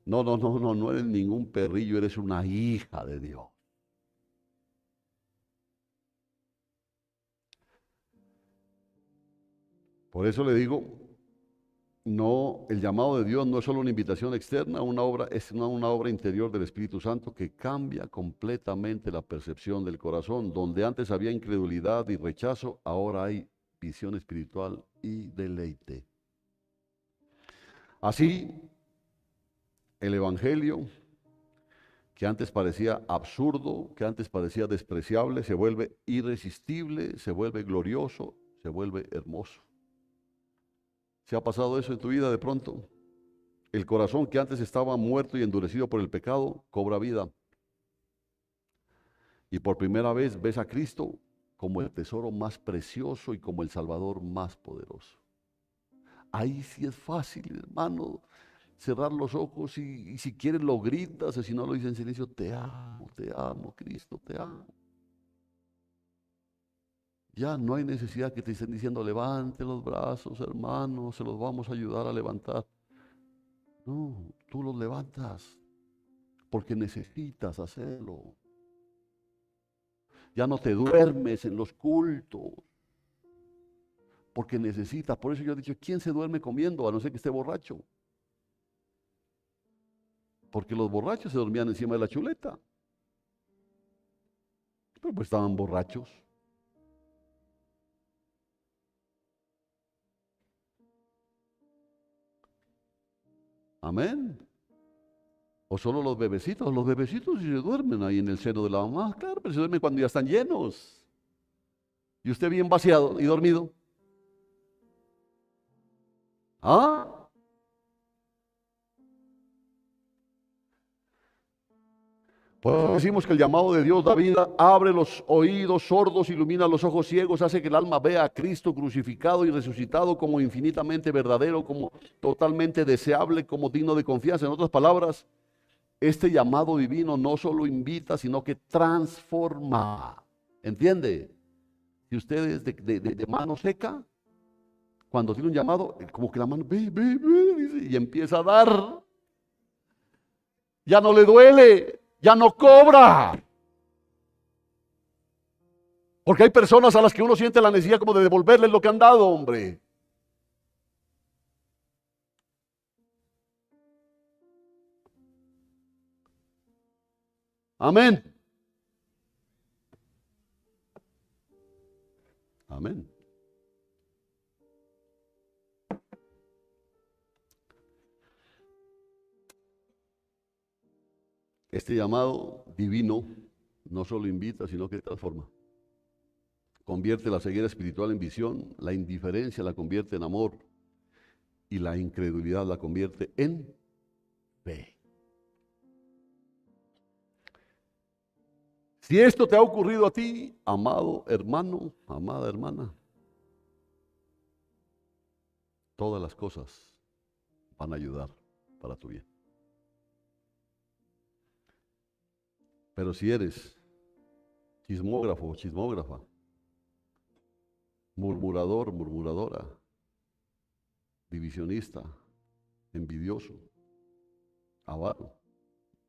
S1: no eres ningún perrillo, eres una hija de Dios. Por eso le digo, no, el llamado de Dios no es solo una invitación externa, es una obra interior del Espíritu Santo que cambia completamente la percepción del corazón. Donde antes había incredulidad y rechazo, ahora hay visión espiritual y deleite. Así, el Evangelio, que antes parecía absurdo, que antes parecía despreciable, se vuelve irresistible, se vuelve glorioso, se vuelve hermoso. ¿Se ha pasado eso en tu vida de pronto? El corazón que antes estaba muerto y endurecido por el pecado, cobra vida. Y por primera vez ves a Cristo como el tesoro más precioso y como el Salvador más poderoso. Ahí sí es fácil, hermano, cerrar los ojos y si quieres lo gritas, o si no lo dices en silencio, te amo, Cristo, te amo. Ya no hay necesidad que te estén diciendo, levante los brazos, hermano, se los vamos a ayudar a levantar. No, tú los levantas porque necesitas hacerlo. Ya no te duermes en los cultos porque necesitas. Por eso yo he dicho, ¿quién se duerme comiendo a no ser que esté borracho? Porque los borrachos se dormían encima de la chuleta. Pero pues estaban borrachos. Amén. O solo los bebecitos sí se duermen ahí en el seno de la mamá. Claro, pero se duermen cuando ya están llenos. Y usted bien vaciado y dormido. ¿Ah? Pues decimos que el llamado de Dios da vida, abre los oídos sordos, ilumina los ojos ciegos, hace que el alma vea a Cristo crucificado y resucitado como infinitamente verdadero, como totalmente deseable, como digno de confianza. En otras palabras, este llamado divino no solo invita, sino que transforma. ¿Entiende? Si usted es de mano seca, cuando tiene un llamado, como que la mano, dice, y empieza a dar. Ya no le duele, ya no cobra. Porque hay personas a las que uno siente la necesidad como de devolverles lo que han dado, hombre. Amén. Amén. Este llamado divino no solo invita, sino que transforma. convierte la ceguera espiritual en visión, la indiferencia la convierte en amor y la incredulidad la convierte en fe. Si esto te ha ocurrido a ti, amado hermano, amada hermana, todas las cosas van a ayudar para tu bien. Pero si eres chismógrafo o chismógrafa, murmurador, murmuradora, divisionista, envidioso, avaro,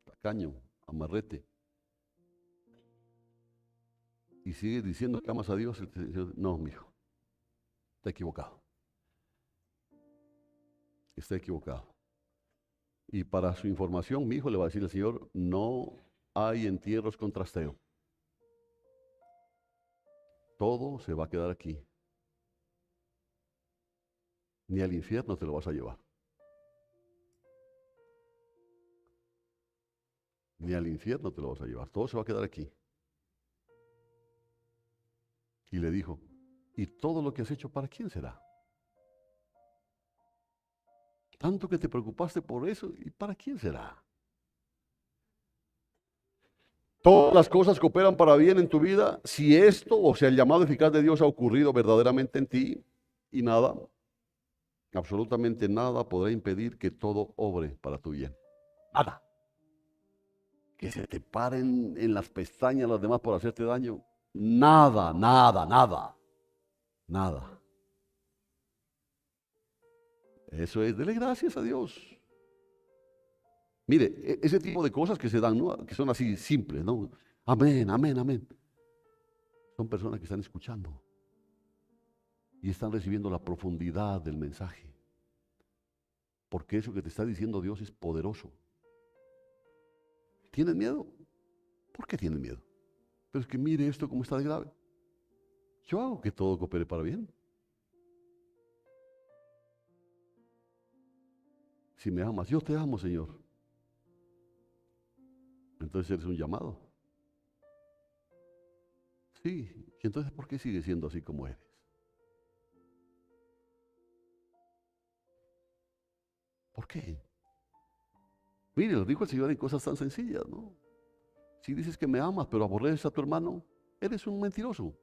S1: tacaño, amarrete, y sigues diciendo que amas a Dios, no, mijo, está equivocado. Está equivocado. Y para su información, mi hijo le va a decir al Señor, no hay entierros con trasteo. Todo se va a quedar aquí. Ni al infierno te lo vas a llevar. Ni al infierno te lo vas a llevar. Todo se va a quedar aquí. Y le dijo, ¿y todo lo que has hecho para quién será? Tanto que te preocupaste por eso, ¿y para quién será? Todas las cosas cooperan para bien en tu vida si esto, o sea, el llamado eficaz de Dios ha ocurrido verdaderamente en ti, y nada, absolutamente nada podrá impedir que todo obre para tu bien. Nada. Que se te paren en las pestañas los demás por hacerte daño. Nada, nada, nada. Nada. Eso es, dele gracias a Dios. Mire, ese tipo de cosas que se dan, ¿no? Que son así simples, ¿no? Amén, amén, amén. Son personas que están escuchando y están recibiendo la profundidad del mensaje. Porque eso que te está diciendo Dios es poderoso. ¿Tienes miedo? ¿Por qué tienes miedo? Pero es que mire esto cómo está de grave. Yo hago que todo coopere para bien. Si me amas, yo te amo, Señor. Entonces eres un llamado. Sí, y entonces ¿por qué sigues siendo así como eres? ¿Por qué? Mire, lo dijo el Señor en cosas tan sencillas, ¿no? Si dices que me amas, pero aborreces a tu hermano, eres un mentiroso.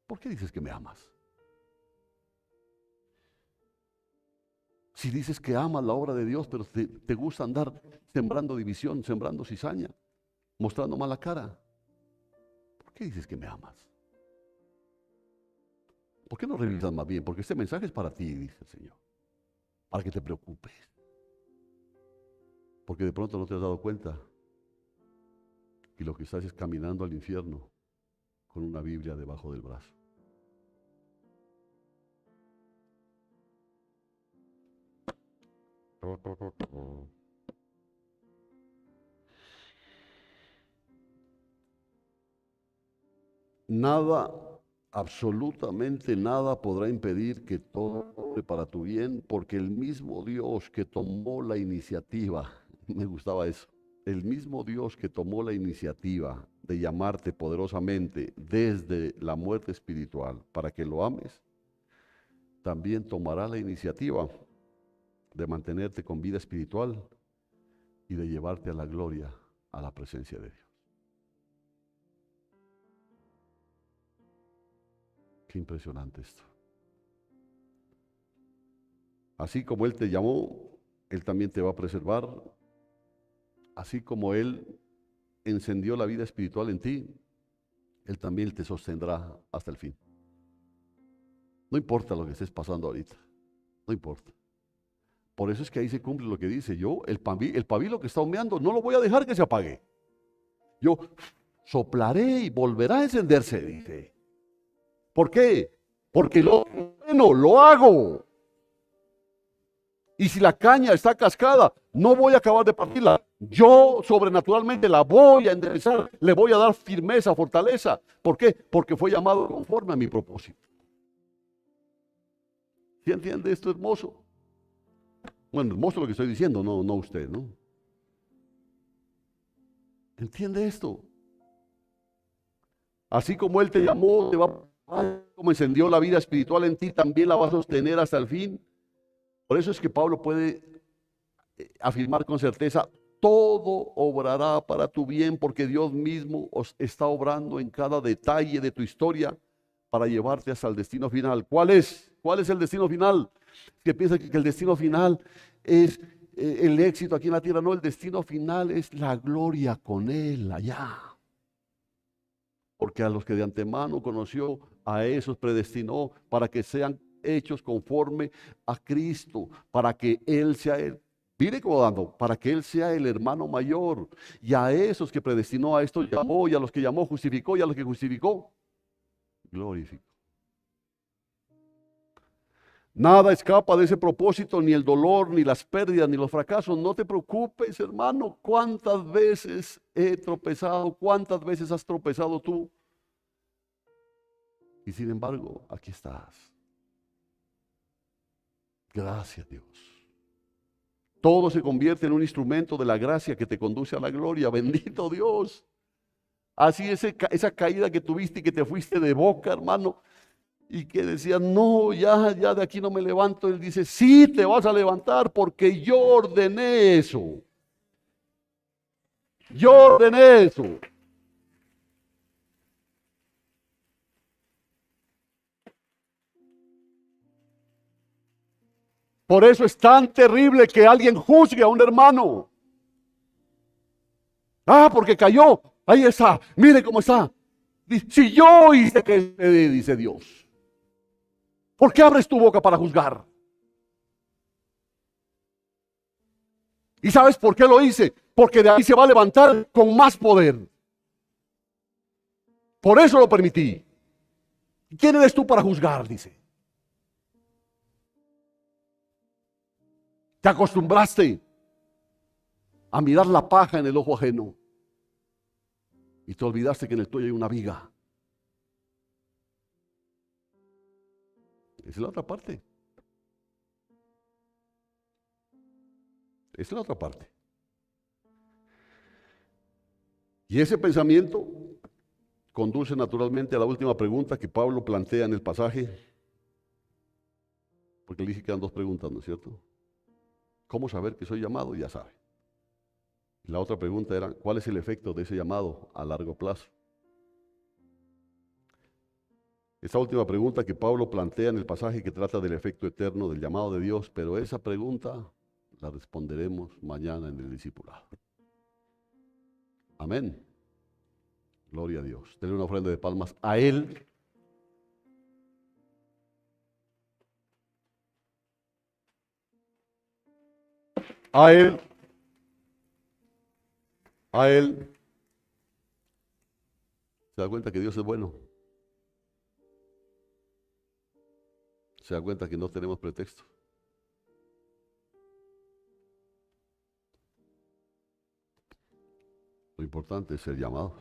S1: ¿Por qué dices que me amas? Si dices que amas la obra de Dios, pero te gusta andar sembrando división, sembrando cizaña, mostrando mala cara, ¿por qué dices que me amas? ¿Por qué no revisas más bien? Porque este mensaje es para ti, dice el Señor, para que te preocupes. Porque de pronto no te has dado cuenta y lo que estás es caminando al infierno con una Biblia debajo del brazo. Nada, absolutamente nada podrá impedir que todo obre para tu bien, porque el mismo Dios que tomó la iniciativa, me gustaba eso, el mismo Dios que tomó la iniciativa de llamarte poderosamente desde la muerte espiritual para que lo ames, también tomará la iniciativa de mantenerte con vida espiritual y de llevarte a la gloria, a la presencia de Dios. Qué impresionante esto. Así como Él te llamó, Él también te va a preservar. Así como Él encendió la vida espiritual en ti, Él también te sostendrá hasta el fin. No importa lo que estés pasando ahorita, no importa. Por eso es que ahí se cumple lo que dice, yo, el pabilo que está humeando, no lo voy a dejar que se apague. Yo soplaré y volverá a encenderse, dice. ¿Por qué? Porque lo bueno lo hago. Y si la caña está cascada, no voy a acabar de partirla. Yo sobrenaturalmente la voy a enderezar, le voy a dar firmeza, fortaleza. ¿Por qué? Porque fue llamado conforme a mi propósito. ¿Sí entiende esto hermoso? Bueno, hermoso lo que estoy diciendo, no usted, ¿no? ¿Entiende esto? Así como Él te llamó, como encendió la vida espiritual en ti, también la va a sostener hasta el fin. Por eso es que Pablo puede afirmar con certeza, todo obrará para tu bien, porque Dios mismo os está obrando en cada detalle de tu historia para llevarte hasta el destino final. ¿Cuál es? ¿Cuál es el destino final? Que piensa que el destino final es el éxito aquí en la tierra. No, el destino final es la gloria con Él allá. Porque a los que de antemano conoció, a esos predestinó para que sean hechos conforme a Cristo, para que Él sea Él. Mire cómo dando, para que Él sea el hermano mayor. Y a esos que predestinó, a estos llamó, y a los que llamó justificó, y a los que justificó glorificó. Nada escapa de ese propósito, ni el dolor, ni las pérdidas, ni los fracasos. No te preocupes, hermano. ¿Cuántas veces he tropezado? ¿Cuántas veces has tropezado tú? Y sin embargo, aquí estás. Gracias, Dios. Todo se convierte en un instrumento de la gracia que te conduce a la gloria. Bendito Dios. Así esa caída que tuviste y que te fuiste de boca, hermano, y que decía, no, ya de aquí no me levanto. Él dice, sí, te vas a levantar porque yo ordené eso. Yo ordené eso. Por eso es tan terrible que alguien juzgue a un hermano. Ah, porque cayó. Ahí está. Mire cómo está. Si yo hice que dice Dios, ¿por qué abres tu boca para juzgar? ¿Y sabes por qué lo hice? Porque de ahí se va a levantar con más poder. Por eso lo permití. ¿Quién eres tú para juzgar? Dice. Te acostumbraste a mirar la paja en el ojo ajeno y te olvidaste que en el tuyo hay una viga. Esa es la otra parte. Esa es la otra parte. Y ese pensamiento conduce naturalmente a la última pregunta que Pablo plantea en el pasaje, porque le dije que eran dos preguntas, ¿no es cierto? ¿Cómo saber que soy llamado? Ya sabe. La otra pregunta era, ¿cuál es el efecto de ese llamado a largo plazo? Esa última pregunta que Pablo plantea en el pasaje que trata del efecto eterno del llamado de Dios, pero esa pregunta la responderemos mañana en el discipulado. Amén. Gloria a Dios. Denle una ofrenda de palmas a Él. A Él. A Él. ¿Se da cuenta que Dios es bueno? ¿Se da cuenta que no tenemos pretexto? Lo importante es ser llamados.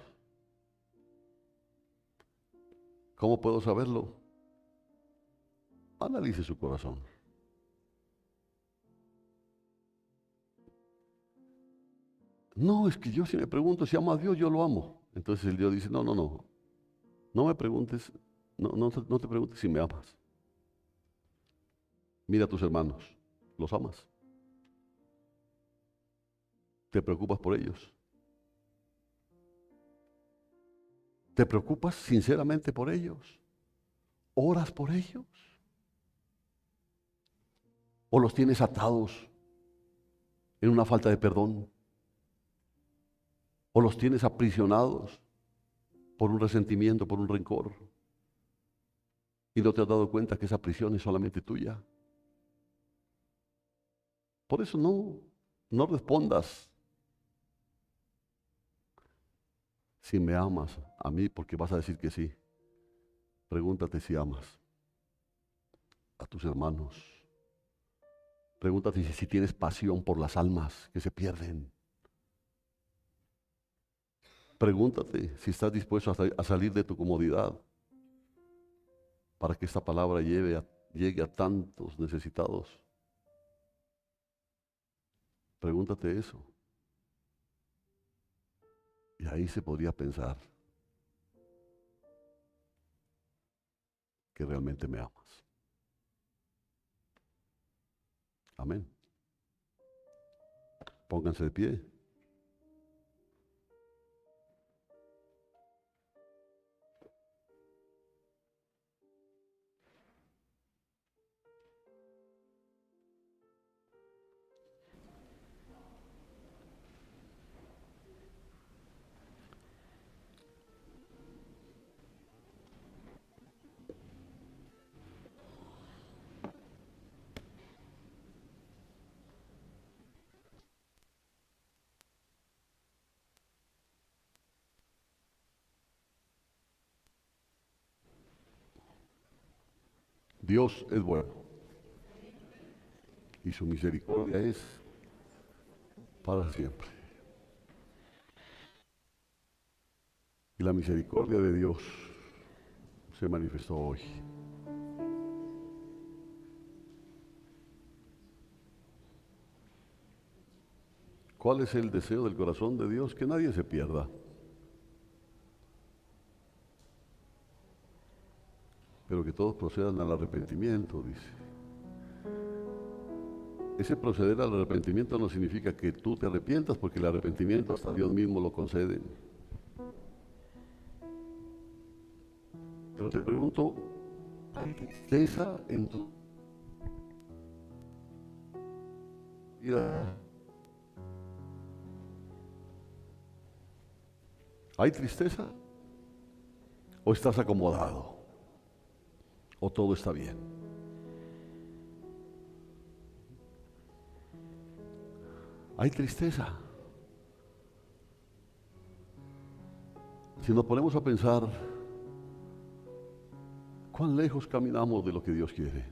S1: ¿Cómo puedo saberlo? Analice su corazón. No, es que yo si me pregunto si amo a Dios, yo lo amo. Entonces el Dios dice, no, no, no. No me preguntes, no te preguntes si me amas. Mira a tus hermanos, los amas. ¿Te preocupas por ellos? ¿Te preocupas sinceramente por ellos? ¿Oras por ellos? ¿O los tienes atados en una falta de perdón? ¿O los tienes aprisionados por un resentimiento, por un rencor? Y no te has dado cuenta que esa prisión es solamente tuya. Por eso no respondas si me amas a mí, porque vas a decir que sí. Pregúntate si amas a tus hermanos. Pregúntate si tienes pasión por las almas que se pierden. Pregúntate si estás dispuesto a salir de tu comodidad para que esta palabra llegue a tantos necesitados. Pregúntate eso. Y ahí se podría pensar, que realmente me amas. Amén. Pónganse de pie. Dios es bueno y su misericordia es para siempre. Y la misericordia de Dios se manifestó hoy. ¿Cuál es el deseo del corazón de Dios? Que nadie se pierda, pero que todos procedan al arrepentimiento, dice. Ese proceder al arrepentimiento no significa que tú te arrepientas, porque el arrepentimiento hasta Dios mismo lo concede. Pero te pregunto, ¿hay tristeza en tu vida? ¿Hay tristeza? ¿O estás acomodado? ¿O todo está bien? Hay tristeza. Si nos ponemos a pensar, ¿cuán lejos caminamos de lo que Dios quiere?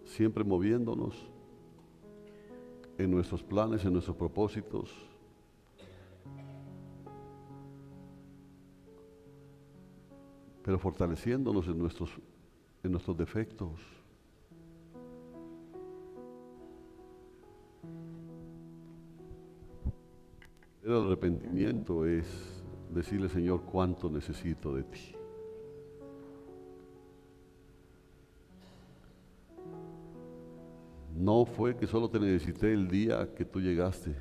S1: Siempre moviéndonos en nuestros planes, en nuestros propósitos, pero fortaleciéndonos en nuestros defectos. El arrepentimiento es decirle, Señor, cuánto necesito de ti. No fue que solo te necesité el día que tú llegaste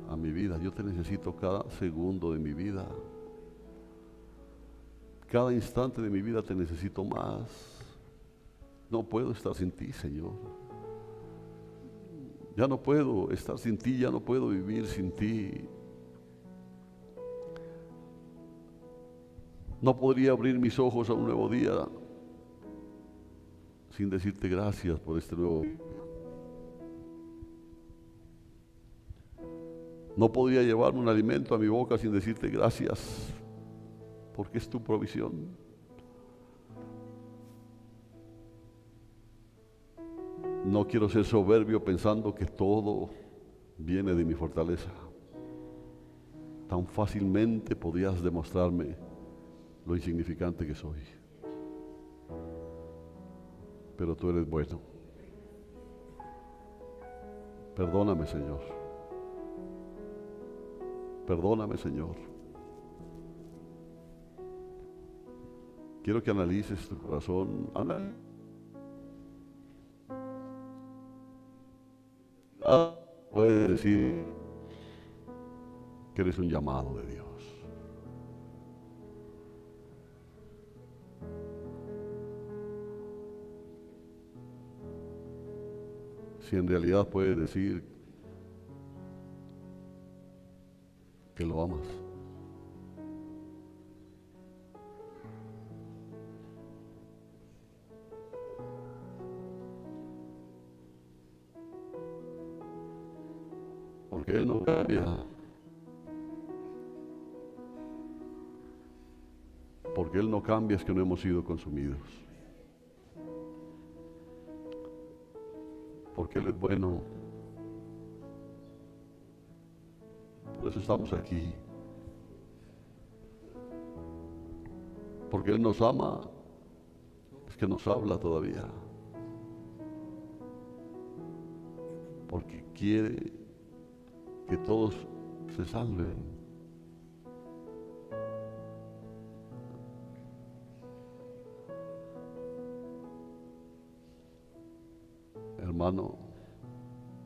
S1: a mi vida. Yo te necesito cada segundo de mi vida. Cada instante de mi vida te necesito más. No puedo estar sin ti, Señor. Ya no puedo estar sin ti, ya no puedo vivir sin ti. No podría abrir mis ojos a un nuevo día sin decirte gracias por este nuevo día. No podría llevarme un alimento a mi boca sin decirte gracias, porque es tu provisión. No quiero ser soberbio pensando que todo viene de mi fortaleza. Tan fácilmente podrías demostrarme lo insignificante que soy. Pero tú eres bueno. Perdóname, Señor. Perdóname, Señor. Quiero que analices tu corazón. Puedes decir que eres un llamado de Dios. Si en realidad puedes decir que lo amas. Porque Él no cambia. Porque Él no cambia, es que no hemos sido consumidos. Porque Él es bueno. Por eso estamos aquí. Porque Él nos ama, es que nos habla todavía. Porque quiere que todos se salven. hermano,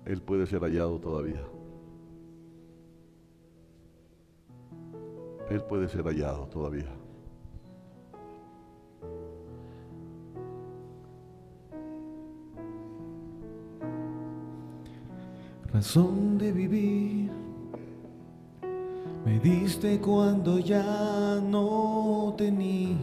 S1: Él puede ser hallado todavía. Él puede ser hallado todavía.
S2: Razón de vivir me diste cuando ya no tenía.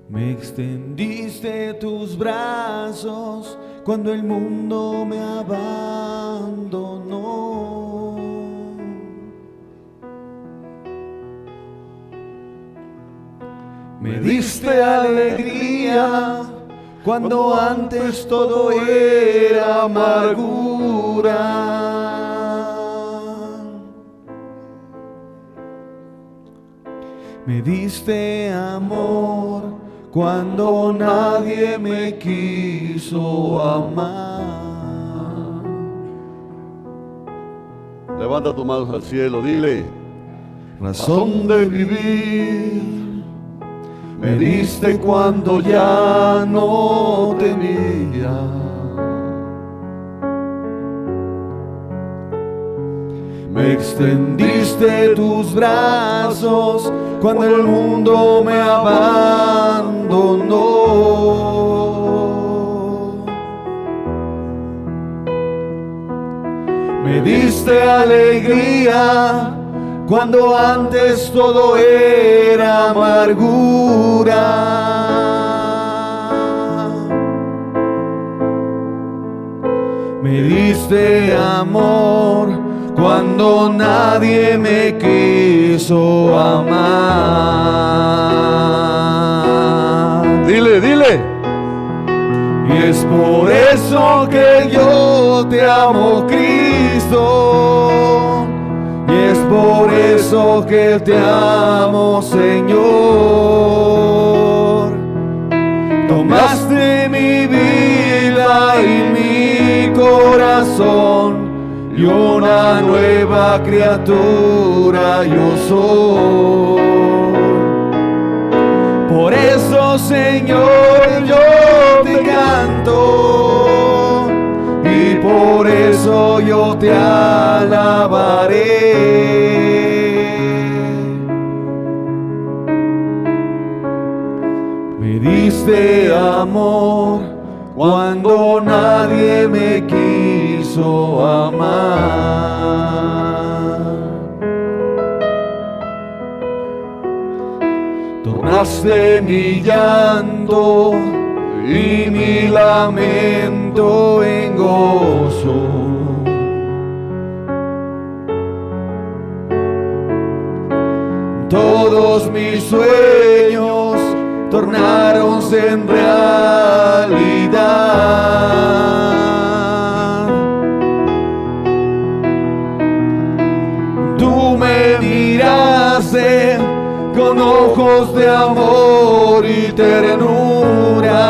S2: Me extendiste tus brazos cuando el mundo me abandonó. Me diste alegría cuando antes todo era amargura. Me diste amor cuando nadie me quiso amar.
S1: Levanta tus manos al cielo, dile:
S2: Razón de vivir me diste cuando ya no tenía. Me extendiste tus brazos cuando el mundo me abandonó. Me diste alegría cuando antes todo era amargura. Me diste amor cuando nadie me quiso amar.
S1: Dile, dile.
S2: Y es por eso que yo te amo, Cristo. Y es por eso que te amo, Señor. Tomaste mi vida y mi corazón, y una nueva criatura yo soy. Por eso, Señor, yo te canto, y por eso yo te alabaré. Me diste amor cuando nadie me quiso amar. Tornaste mi llanto y mi lamento en gozo. Todos mis sueños tornáronse en realidad. Tú me miraste con ojos de amor y ternura.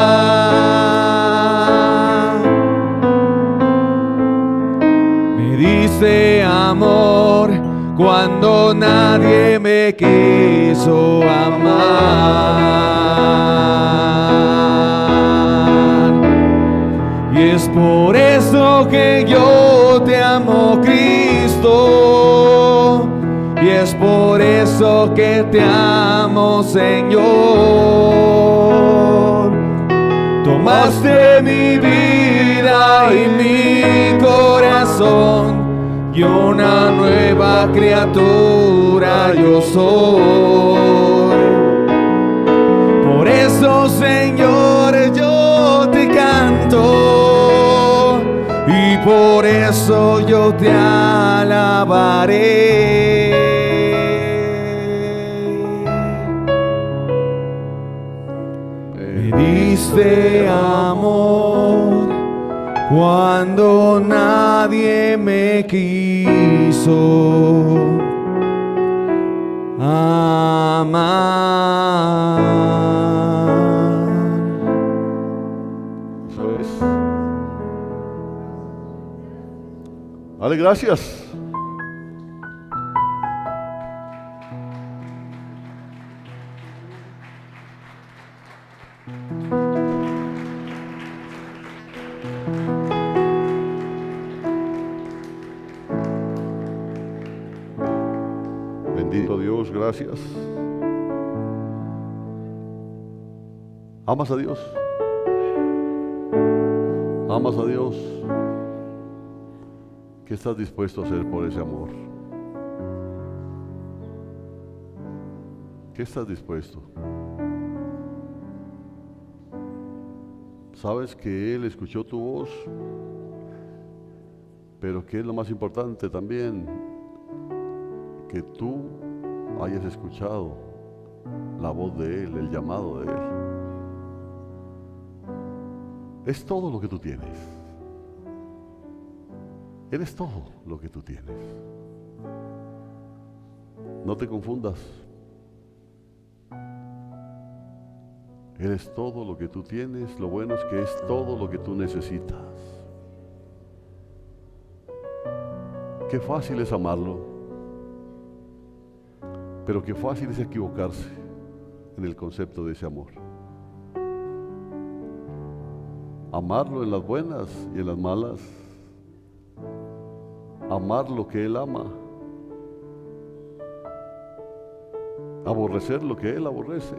S2: Me diste amor cuando nadie me quiso amar. Y es por eso que yo te amo, Cristo. Y es por eso que te amo, Señor. Tomaste mi vida y mi corazón, y una nueva criatura yo soy. Por eso, Señor, yo te canto, y por eso yo te alabaré. Me diste amor cuando nadie me quiso amar.
S1: Eso es. Dale gracias. Bendito Dios, gracias. ¿Amas a Dios? ¿Amas a Dios? ¿Qué estás dispuesto a hacer por ese amor? ¿Qué estás dispuesto? Sabes que Él escuchó tu voz, pero que es lo más importante también, que tú hayas escuchado la voz de Él, el llamado de Él. Es todo lo que tú tienes. Él es todo lo que tú tienes. No te confundas. Él es todo lo que tú tienes. Lo bueno es que es todo lo que tú necesitas. Qué fácil es amarlo, pero qué fácil es equivocarse en el concepto de ese amor. Amarlo en las buenas y en las malas. Amar lo que Él ama. Aborrecer lo que Él aborrece.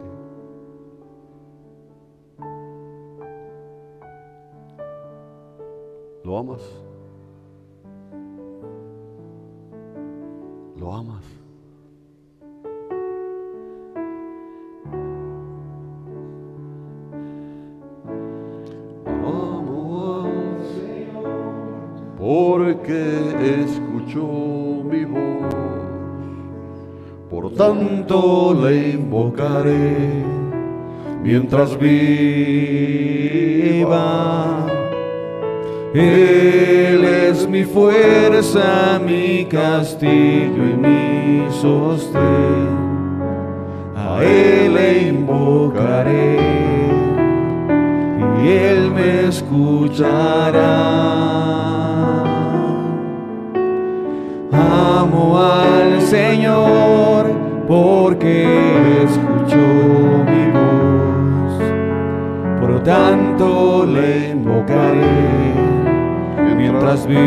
S1: ¿Lo amas? ¿Lo amas? Porque escuchó mi voz, por tanto le invocaré mientras viva.
S2: Él es mi fuerza, mi castillo y mi sostén. A Él le invocaré y Él me escuchará. Amo al Señor porque escuchó mi voz, por tanto le invocaré mientras viva.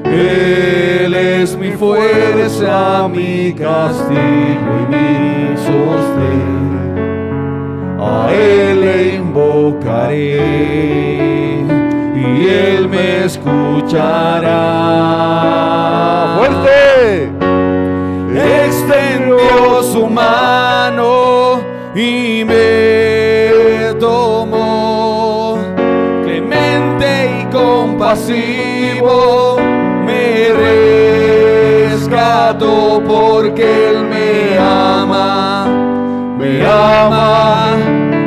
S2: Él es mi fuerza, mi castillo y mi sostén. A Él le invocaré y Él me escuchará.
S1: ¡Fuerte!
S2: Extendió su mano y me tomó, clemente y compasivo, me rescató porque Él me ama, me ama,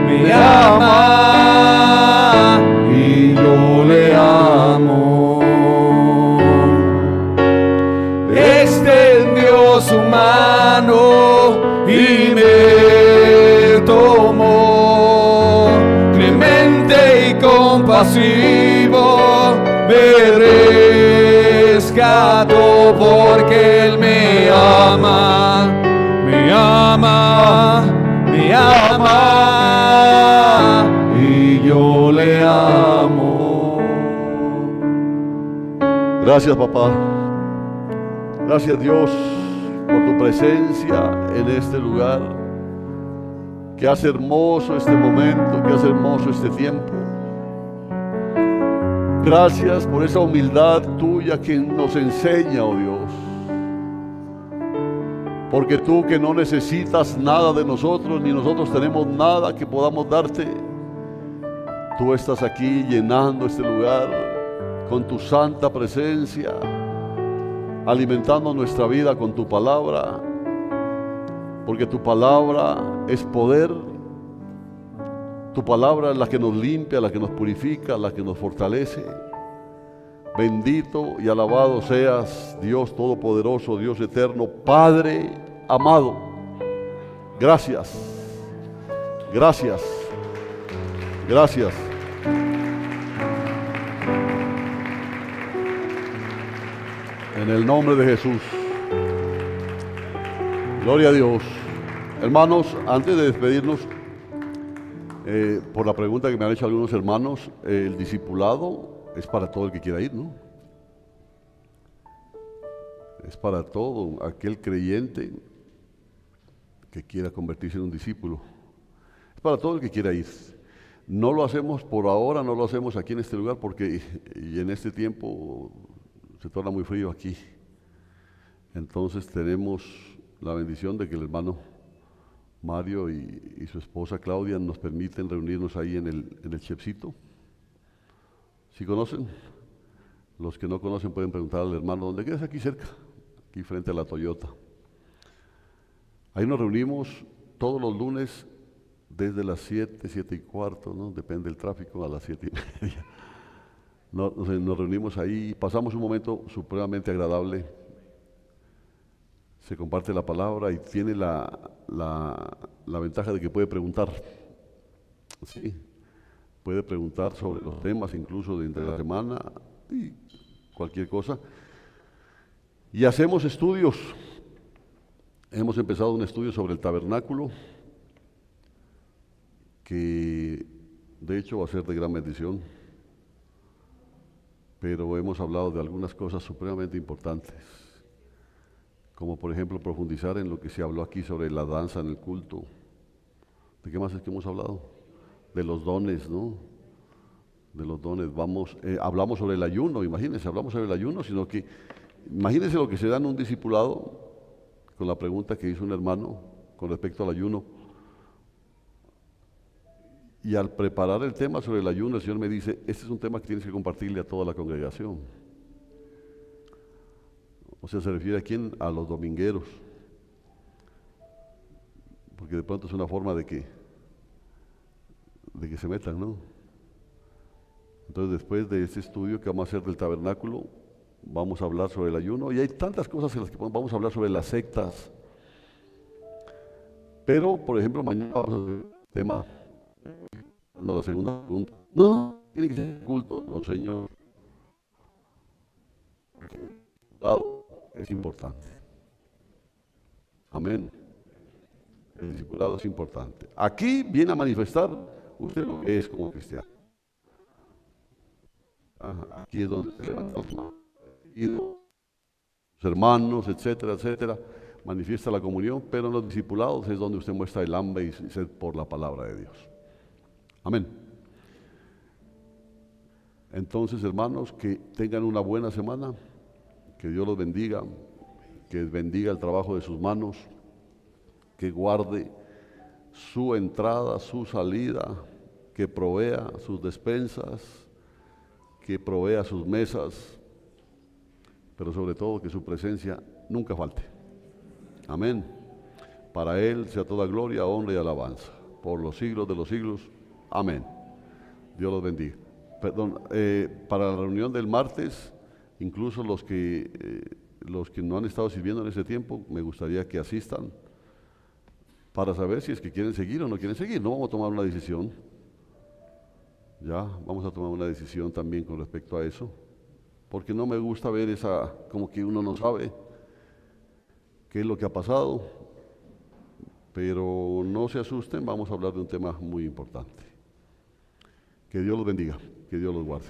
S2: me ama y yo le amo. Extendió su mano y me tomó, clemente y compasivo, me rescató porque Él me ama, me ama, me ama y yo le amo.
S1: Gracias, papá. Gracias, Dios, por tu presencia en este lugar. Que hace hermoso este momento, que hace hermoso este tiempo. Gracias por esa humildad tuya que nos enseña, oh Dios. Porque tú, que no necesitas nada de nosotros, ni nosotros tenemos nada que podamos darte, tú estás aquí llenando este lugar con tu santa presencia, alimentando nuestra vida con tu palabra, porque tu palabra es poder. Tu palabra es la que nos limpia, la que nos purifica, la que nos fortalece. Bendito y alabado seas, Dios Todopoderoso, Dios Eterno, Padre amado. Gracias, gracias, gracias. En el nombre de Jesús. Gloria a Dios. Hermanos, antes de despedirnos, por la pregunta que me han hecho algunos hermanos, el discipulado es para todo el que quiera ir, ¿no? Es para todo aquel creyente que quiera convertirse en un discípulo. Es para todo el que quiera ir. No lo hacemos por ahora, no lo hacemos aquí en este lugar porque y en este tiempo se torna muy frío aquí. Entonces tenemos la bendición de que el hermano Mario y su esposa Claudia nos permiten reunirnos ahí en el Chepsito. ¿Sí conocen? Los que no conocen pueden preguntar al hermano, ¿dónde quedas? Aquí cerca, aquí frente a la Toyota. Ahí nos reunimos todos los lunes desde las 7, 7:15, ¿no? Depende del tráfico, a las 7:30. Nos reunimos ahí y pasamos un momento supremamente agradable. Se comparte la palabra y tiene la ventaja de que puede preguntar. Sí, puede preguntar sobre los temas, incluso de entre la semana y cualquier cosa. Y hacemos estudios. Hemos empezado un estudio sobre el tabernáculo, que de hecho va a ser de gran bendición, pero hemos hablado de algunas cosas supremamente importantes, como por ejemplo profundizar en lo que se habló aquí sobre la danza en el culto. ¿De qué más es que hemos hablado? De los dones, ¿no? De los dones. Hablamos sobre el ayuno, imagínense, hablamos sobre el ayuno, sino que imagínense lo que se da en un discipulado con la pregunta que hizo un hermano con respecto al ayuno. Y al preparar el tema sobre el ayuno, el Señor me dice, este es un tema que tienes que compartirle a toda la congregación. O sea, se refiere a quién, a los domingueros. Porque de pronto es una forma de que se metan, ¿no? Entonces, después de este estudio que vamos a hacer del tabernáculo, vamos a hablar sobre el ayuno. Y hay tantas cosas en las que vamos a hablar sobre las sectas. Pero, por ejemplo, mañana vamos a hacer el tema. No, la segunda pregunta. No, tiene que ser culto. No, Señor. Es importante. Amén. El discipulado es importante. Aquí viene a manifestar usted lo que es como cristiano. Aquí es donde se levanta los hermanos, etcétera, etcétera. Manifiesta la comunión, pero en los discipulados es donde usted muestra el hambre y sed por la palabra de Dios. Amén. Entonces, hermanos, que tengan una buena semana, que Dios los bendiga, que bendiga el trabajo de sus manos, que guarde su entrada, su salida, que provea sus despensas, que provea sus mesas, pero sobre todo que su presencia nunca falte. Amén. Para Él sea toda gloria, honra y alabanza, por los siglos de los siglos. Amén. Dios los bendiga. Perdón, para la reunión del martes, incluso los que no han estado sirviendo en ese tiempo, me gustaría que asistan para saber si es que quieren seguir o no quieren seguir. No vamos a tomar una decisión. Ya, vamos a tomar una decisión también con respecto a eso, porque no me gusta ver como que uno no sabe qué es lo que ha pasado, pero no se asusten, vamos a hablar de un tema muy importante. Que Dios los bendiga, que Dios los guarde.